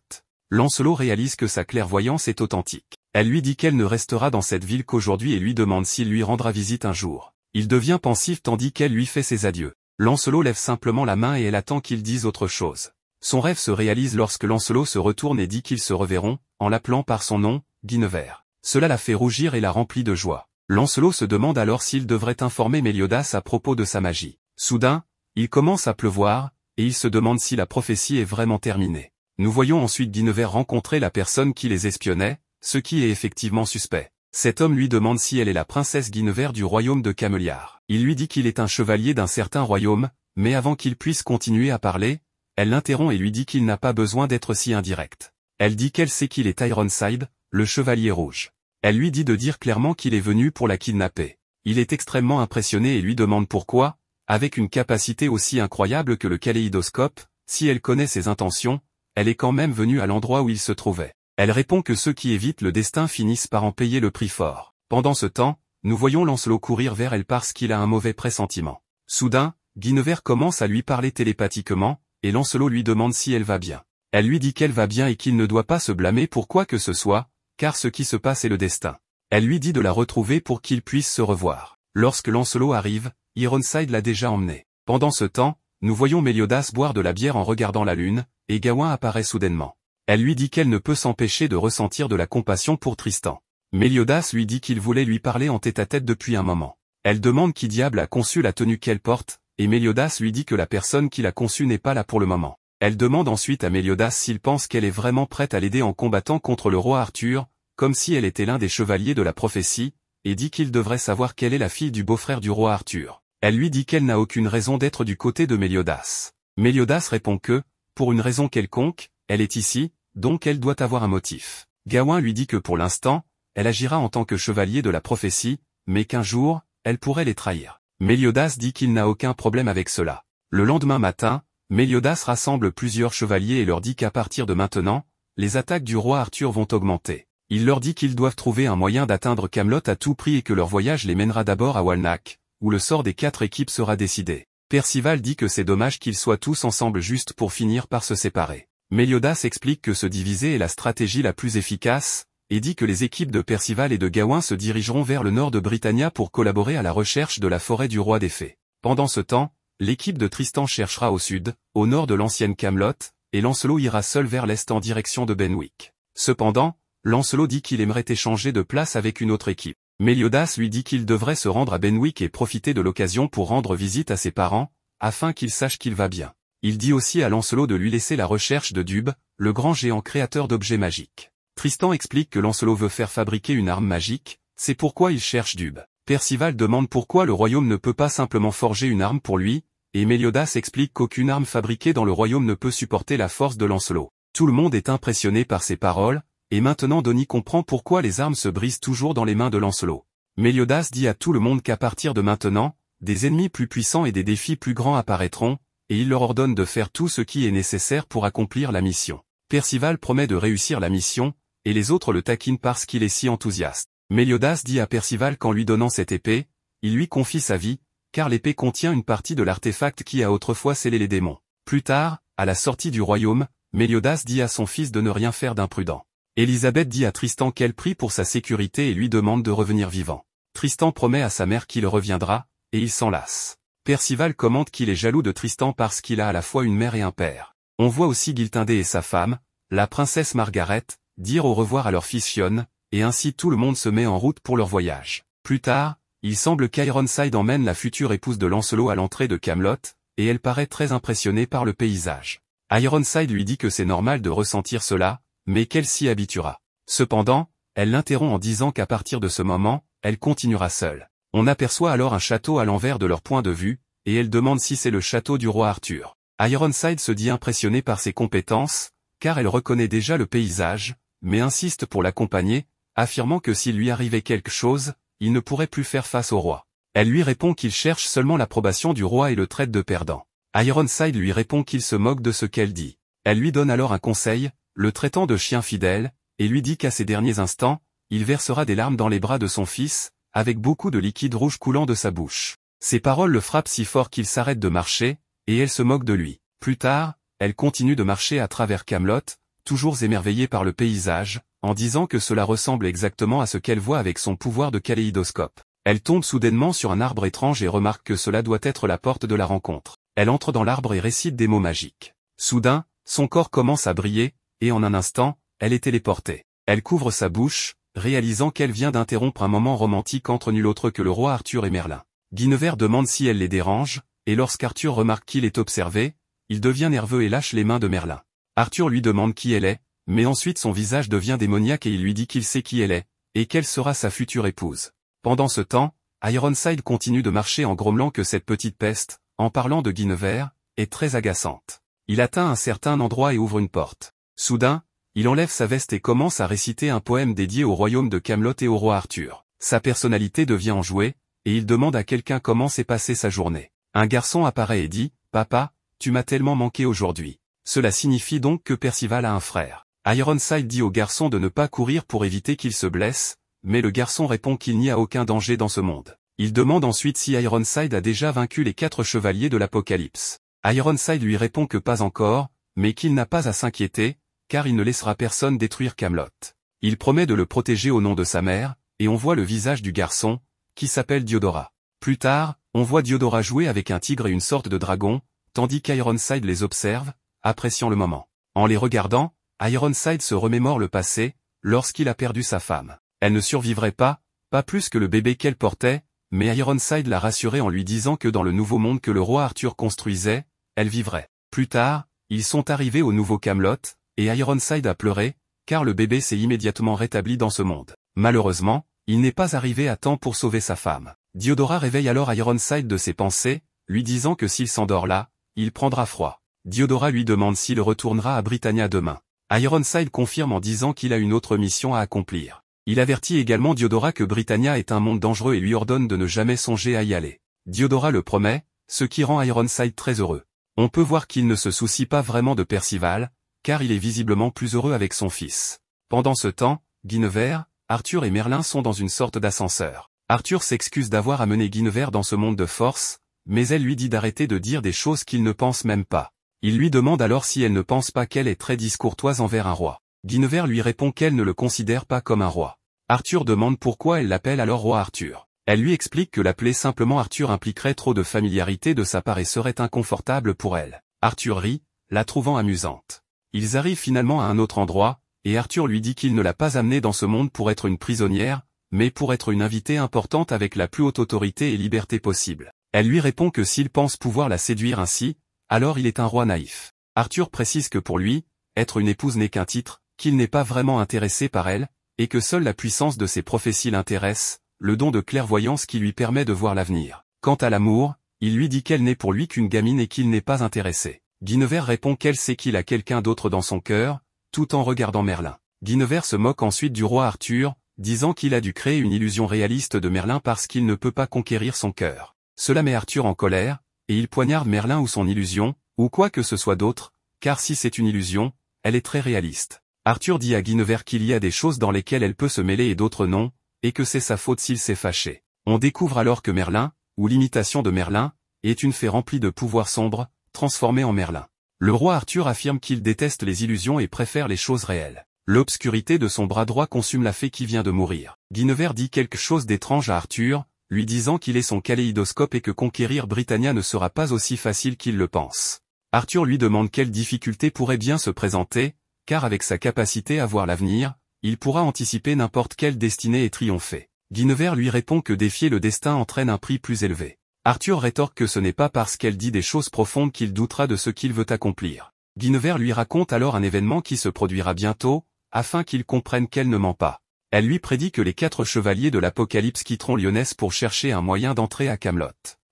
Lancelot réalise que sa clairvoyance est authentique. Elle lui dit qu'elle ne restera dans cette ville qu'aujourd'hui et lui demande s'il lui rendra visite un jour. Il devient pensif tandis qu'elle lui fait ses adieux. Lancelot lève simplement la main et elle attend qu'il dise autre chose. Son rêve se réalise lorsque Lancelot se retourne et dit qu'ils se reverront, en l'appelant par son nom, Guinevere. Cela la fait rougir et la remplit de joie. Lancelot se demande alors s'il devrait informer Méliodas à propos de sa magie. Soudain, il commence à pleuvoir, et il se demande si la prophétie est vraiment terminée. Nous voyons ensuite Guinevere rencontrer la personne qui les espionnait, ce qui est effectivement suspect. Cet homme lui demande si elle est la princesse Guinevere du royaume de Cameliard. Il lui dit qu'il est un chevalier d'un certain royaume, mais avant qu'il puisse continuer à parler, elle l'interrompt et lui dit qu'il n'a pas besoin d'être si indirect. Elle dit qu'elle sait qu'il est Ironside, le chevalier rouge. Elle lui dit de dire clairement qu'il est venu pour la kidnapper. Il est extrêmement impressionné et lui demande pourquoi, avec une capacité aussi incroyable que le kaléidoscope, si elle connaît ses intentions, elle est quand même venue à l'endroit où il se trouvait. Elle répond que ceux qui évitent le destin finissent par en payer le prix fort. Pendant ce temps, nous voyons Lancelot courir vers elle parce qu'il a un mauvais pressentiment. Soudain, Guinevere commence à lui parler télépathiquement, et Lancelot lui demande si elle va bien. Elle lui dit qu'elle va bien et qu'il ne doit pas se blâmer pour quoi que ce soit, car ce qui se passe est le destin. Elle lui dit de la retrouver pour qu'ils puissent se revoir. Lorsque Lancelot arrive, Ironside l'a déjà emmené. Pendant ce temps, nous voyons Méliodas boire de la bière en regardant la lune, et Gawain apparaît soudainement. Elle lui dit qu'elle ne peut s'empêcher de ressentir de la compassion pour Tristan. Méliodas lui dit qu'il voulait lui parler en tête-à-tête depuis un moment. Elle demande qui diable a conçu la tenue qu'elle porte, et Méliodas lui dit que la personne qui l'a conçue n'est pas là pour le moment. Elle demande ensuite à Méliodas s'il pense qu'elle est vraiment prête à l'aider en combattant contre le roi Arthur, comme si elle était l'un des chevaliers de la prophétie, et dit qu'il devrait savoir qu'elle est la fille du beau-frère du roi Arthur. Elle lui dit qu'elle n'a aucune raison d'être du côté de Méliodas. Méliodas répond que, pour une raison quelconque, elle est ici, donc elle doit avoir un motif. Gawain lui dit que pour l'instant, elle agira en tant que chevalier de la prophétie, mais qu'un jour, elle pourrait les trahir. Méliodas dit qu'il n'a aucun problème avec cela. Le lendemain matin, Méliodas rassemble plusieurs chevaliers et leur dit qu'à partir de maintenant, les attaques du roi Arthur vont augmenter. Il leur dit qu'ils doivent trouver un moyen d'atteindre Camelot à tout prix et que leur voyage les mènera d'abord à Walnac, où le sort des 4 équipes sera décidé. Percival dit que c'est dommage qu'ils soient tous ensemble juste pour finir par se séparer. Méliodas explique que se diviser est la stratégie la plus efficace, et dit que les équipes de Percival et de Gawain se dirigeront vers le nord de Britannia pour collaborer à la recherche de la forêt du roi des fées. Pendant ce temps, l'équipe de Tristan cherchera au sud, au nord de l'ancienne Camelot, et Lancelot ira seul vers l'est en direction de Benwick. Cependant, Lancelot dit qu'il aimerait échanger de place avec une autre équipe. Méliodas lui dit qu'il devrait se rendre à Benwick et profiter de l'occasion pour rendre visite à ses parents, afin qu'il sache qu'il va bien. Il dit aussi à Lancelot de lui laisser la recherche de Dube, le grand géant créateur d'objets magiques. Tristan explique que Lancelot veut faire fabriquer une arme magique, c'est pourquoi il cherche Dube. Percival demande pourquoi le royaume ne peut pas simplement forger une arme pour lui, et Méliodas explique qu'aucune arme fabriquée dans le royaume ne peut supporter la force de Lancelot. Tout le monde est impressionné par ces paroles, et maintenant Denis comprend pourquoi les armes se brisent toujours dans les mains de Lancelot. Méliodas dit à tout le monde qu'à partir de maintenant, des ennemis plus puissants et des défis plus grands apparaîtront, et il leur ordonne de faire tout ce qui est nécessaire pour accomplir la mission. Percival promet de réussir la mission, et les autres le taquinent parce qu'il est si enthousiaste. Méliodas dit à Percival qu'en lui donnant cette épée, il lui confie sa vie, car l'épée contient une partie de l'artefact qui a autrefois scellé les démons. Plus tard, à la sortie du royaume, Méliodas dit à son fils de ne rien faire d'imprudent. Élisabeth dit à Tristan qu'elle prie pour sa sécurité et lui demande de revenir vivant. Tristan promet à sa mère qu'il reviendra, et il s'en lasse. Percival commente qu'il est jaloux de Tristan parce qu'il a à la fois une mère et un père. On voit aussi Giltindé et sa femme, la princesse Margaret, dire au revoir à leur fils Fionn, et ainsi tout le monde se met en route pour leur voyage. Plus tard, il semble qu'Ironside emmène la future épouse de Lancelot à l'entrée de Camelot, et elle paraît très impressionnée par le paysage. Ironside lui dit que c'est normal de ressentir cela, mais qu'elle s'y habituera. Cependant, elle l'interrompt en disant qu'à partir de ce moment, elle continuera seule. On aperçoit alors un château à l'envers de leur point de vue, et elle demande si c'est le château du roi Arthur. Ironside se dit impressionné par ses compétences, car elle reconnaît déjà le paysage, mais insiste pour l'accompagner, affirmant que s'il lui arrivait quelque chose, il ne pourrait plus faire face au roi. Elle lui répond qu'il cherche seulement l'approbation du roi et le traite de perdant. Ironside lui répond qu'il se moque de ce qu'elle dit. Elle lui donne alors un conseil, le traitant de chien fidèle, et lui dit qu'à ces derniers instants, il versera des larmes dans les bras de son fils, avec beaucoup de liquide rouge coulant de sa bouche. Ces paroles le frappent si fort qu'il s'arrête de marcher, et elle se moque de lui. Plus tard, elle continue de marcher à travers Camelot, toujours émerveillée par le paysage, en disant que cela ressemble exactement à ce qu'elle voit avec son pouvoir de kaléidoscope. Elle tombe soudainement sur un arbre étrange et remarque que cela doit être la porte de la rencontre. Elle entre dans l'arbre et récite des mots magiques. Soudain, son corps commence à briller, et en un instant, elle est téléportée. Elle couvre sa bouche, réalisant qu'elle vient d'interrompre un moment romantique entre nul autre que le roi Arthur et Merlin. Guinevere demande si elle les dérange, et lorsqu'Arthur remarque qu'il est observé, il devient nerveux et lâche les mains de Merlin. Arthur lui demande qui elle est, mais ensuite son visage devient démoniaque et il lui dit qu'il sait qui elle est, et qu'elle sera sa future épouse. Pendant ce temps, Ironside continue de marcher en grommelant que cette petite peste, en parlant de Guinevere, est très agaçante. Il atteint un certain endroit et ouvre une porte. Soudain, il enlève sa veste et commence à réciter un poème dédié au royaume de Camelot et au roi Arthur. Sa personnalité devient enjouée, et il demande à quelqu'un comment s'est passée sa journée. Un garçon apparaît et dit « Papa, tu m'as tellement manqué aujourd'hui ». Cela signifie donc que Percival a un frère. Ironside dit au garçon de ne pas courir pour éviter qu'il se blesse, mais le garçon répond qu'il n'y a aucun danger dans ce monde. Il demande ensuite si Ironside a déjà vaincu les 4 chevaliers de l'Apocalypse. Ironside lui répond que pas encore, mais qu'il n'a pas à s'inquiéter, car il ne laissera personne détruire Camelot. Il promet de le protéger au nom de sa mère, et on voit le visage du garçon, qui s'appelle Diodora. Plus tard, on voit Diodora jouer avec un tigre et une sorte de dragon, tandis qu'Ironside les observe, appréciant le moment. En les regardant, Ironside se remémore le passé, lorsqu'il a perdu sa femme. Elle ne survivrait pas plus que le bébé qu'elle portait, mais Ironside l'a rassurée en lui disant que dans le nouveau monde que le roi Arthur construisait, elle vivrait. Plus tard, ils sont arrivés au nouveau Camelot, et Ironside a pleuré, car le bébé s'est immédiatement rétabli dans ce monde. Malheureusement, il n'est pas arrivé à temps pour sauver sa femme. Diodora réveille alors Ironside de ses pensées, lui disant que s'il s'endort là, il prendra froid. Diodora lui demande s'il retournera à Britannia demain. Ironside confirme en disant qu'il a une autre mission à accomplir. Il avertit également Diodora que Britannia est un monde dangereux et lui ordonne de ne jamais songer à y aller. Diodora le promet, ce qui rend Ironside très heureux. On peut voir qu'il ne se soucie pas vraiment de Percival, car il est visiblement plus heureux avec son fils. Pendant ce temps, Guinevere, Arthur et Merlin sont dans une sorte d'ascenseur. Arthur s'excuse d'avoir amené Guinevere dans ce monde de force, mais elle lui dit d'arrêter de dire des choses qu'il ne pense même pas. Il lui demande alors si elle ne pense pas qu'elle est très discourtoise envers un roi. Guinevere lui répond qu'elle ne le considère pas comme un roi. Arthur demande pourquoi elle l'appelle alors roi Arthur. Elle lui explique que l'appeler simplement Arthur impliquerait trop de familiarité de sa part et serait inconfortable pour elle. Arthur rit, la trouvant amusante. Ils arrivent finalement à un autre endroit, et Arthur lui dit qu'il ne l'a pas amenée dans ce monde pour être une prisonnière, mais pour être une invitée importante avec la plus haute autorité et liberté possible. Elle lui répond que s'il pense pouvoir la séduire ainsi, alors il est un roi naïf. Arthur précise que pour lui, être une épouse n'est qu'un titre, qu'il n'est pas vraiment intéressé par elle, et que seule la puissance de ses prophéties l'intéresse, le don de clairvoyance qui lui permet de voir l'avenir. Quant à l'amour, il lui dit qu'elle n'est pour lui qu'une gamine et qu'il n'est pas intéressé. Guinevere répond qu'elle sait qu'il a quelqu'un d'autre dans son cœur, tout en regardant Merlin. Guinevere se moque ensuite du roi Arthur, disant qu'il a dû créer une illusion réaliste de Merlin parce qu'il ne peut pas conquérir son cœur. Cela met Arthur en colère, et il poignarde Merlin ou son illusion, ou quoi que ce soit d'autre, car si c'est une illusion, elle est très réaliste. Arthur dit à Guinevere qu'il y a des choses dans lesquelles elle peut se mêler et d'autres non, et que c'est sa faute s'il s'est fâché. On découvre alors que Merlin, ou l'imitation de Merlin, est une fée remplie de pouvoirs sombres, transformée en Merlin. Le roi Arthur affirme qu'il déteste les illusions et préfère les choses réelles. L'obscurité de son bras droit consume la fée qui vient de mourir. Guinevere dit quelque chose d'étrange à Arthur, lui disant qu'il est son kaléidoscope et que conquérir Britannia ne sera pas aussi facile qu'il le pense. Arthur lui demande quelles difficultés pourraient bien se présenter, car avec sa capacité à voir l'avenir, il pourra anticiper n'importe quelle destinée et triompher. Guinevere lui répond que défier le destin entraîne un prix plus élevé. Arthur rétorque que ce n'est pas parce qu'elle dit des choses profondes qu'il doutera de ce qu'il veut accomplir. Guinevere lui raconte alors un événement qui se produira bientôt, afin qu'il comprenne qu'elle ne ment pas. Elle lui prédit que les 4 chevaliers de l'Apocalypse quitteront Lyonesse pour chercher un moyen d'entrer à Camelot.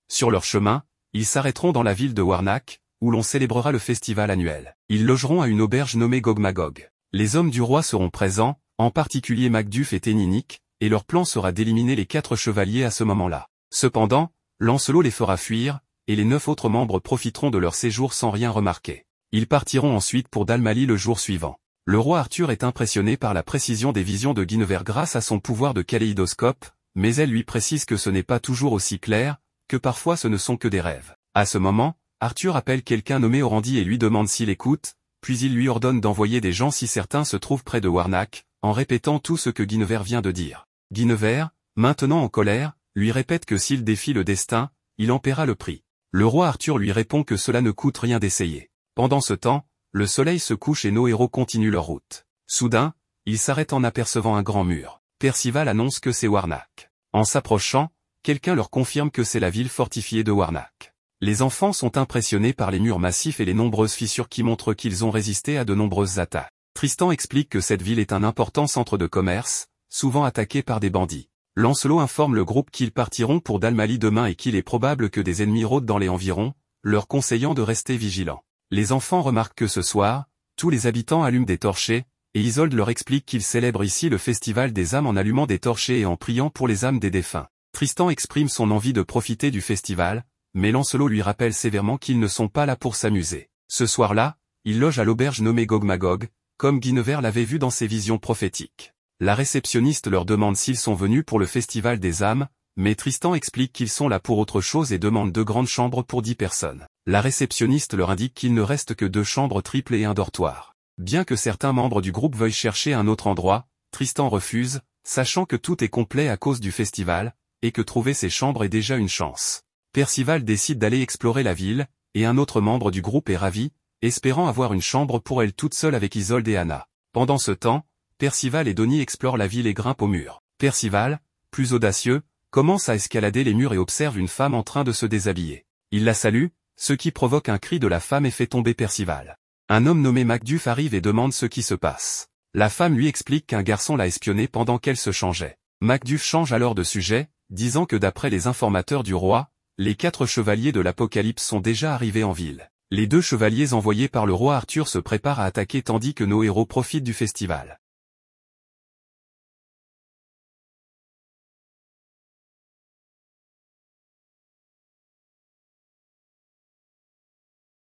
Sur leur chemin, ils s'arrêteront dans la ville de Warnack, où l'on célébrera le festival annuel. Ils logeront à une auberge nommée Gog-Magog. Les hommes du roi seront présents, en particulier Macduff et Téninique, et leur plan sera d'éliminer les 4 chevaliers à ce moment-là. Cependant, Lancelot les fera fuir, et les 9 autres membres profiteront de leur séjour sans rien remarquer. Ils partiront ensuite pour Dalmalie le jour suivant. Le roi Arthur est impressionné par la précision des visions de Guinevere grâce à son pouvoir de kaléidoscope, mais elle lui précise que ce n'est pas toujours aussi clair, que parfois ce ne sont que des rêves. À ce moment, Arthur appelle quelqu'un nommé Orandi et lui demande s'il écoute, puis il lui ordonne d'envoyer des gens si certains se trouvent près de Warnack, en répétant tout ce que Guinevere vient de dire. Guinevere, maintenant en colère, lui répète que s'il défie le destin, il en paiera le prix. Le roi Arthur lui répond que cela ne coûte rien d'essayer. Pendant ce temps, le soleil se couche et nos héros continuent leur route. Soudain, ils s'arrêtent en apercevant un grand mur. Percival annonce que c'est Warnack. En s'approchant, quelqu'un leur confirme que c'est la ville fortifiée de Warnack. Les enfants sont impressionnés par les murs massifs et les nombreuses fissures qui montrent qu'ils ont résisté à de nombreuses attaques. Tristan explique que cette ville est un important centre de commerce, souvent attaqué par des bandits. Lancelot informe le groupe qu'ils partiront pour Dalmalie demain et qu'il est probable que des ennemis rôdent dans les environs, leur conseillant de rester vigilants. Les enfants remarquent que ce soir, tous les habitants allument des torchets, et Isolde leur explique qu'ils célèbrent ici le festival des âmes en allumant des torchets et en priant pour les âmes des défunts. Tristan exprime son envie de profiter du festival, mais Lancelot lui rappelle sévèrement qu'ils ne sont pas là pour s'amuser. Ce soir-là, ils logent à l'auberge nommée Gog-Magog, comme Guinevere l'avait vu dans ses visions prophétiques. La réceptionniste leur demande s'ils sont venus pour le festival des âmes, mais Tristan explique qu'ils sont là pour autre chose et demande 2 grandes chambres pour 10 personnes. La réceptionniste leur indique qu'il ne reste que 2 chambres triples et un dortoir. Bien que certains membres du groupe veuillent chercher un autre endroit, Tristan refuse, sachant que tout est complet à cause du festival, et que trouver ces chambres est déjà une chance. Percival décide d'aller explorer la ville, et un autre membre du groupe est ravi, espérant avoir une chambre pour elle toute seule avec Isolde et Anna. Pendant ce temps, Percival et Donnie explorent la ville et grimpent aux murs. Percival, plus audacieux, commence à escalader les murs et observe une femme en train de se déshabiller. Il la salue, ce qui provoque un cri de la femme et fait tomber Percival. Un homme nommé Macduff arrive et demande ce qui se passe. La femme lui explique qu'un garçon l'a espionnée pendant qu'elle se changeait. Macduff change alors de sujet, disant que d'après les informateurs du roi, les 4 chevaliers de l'Apocalypse sont déjà arrivés en ville. Les 2 chevaliers envoyés par le roi Arthur se préparent à attaquer tandis que nos héros profitent du festival.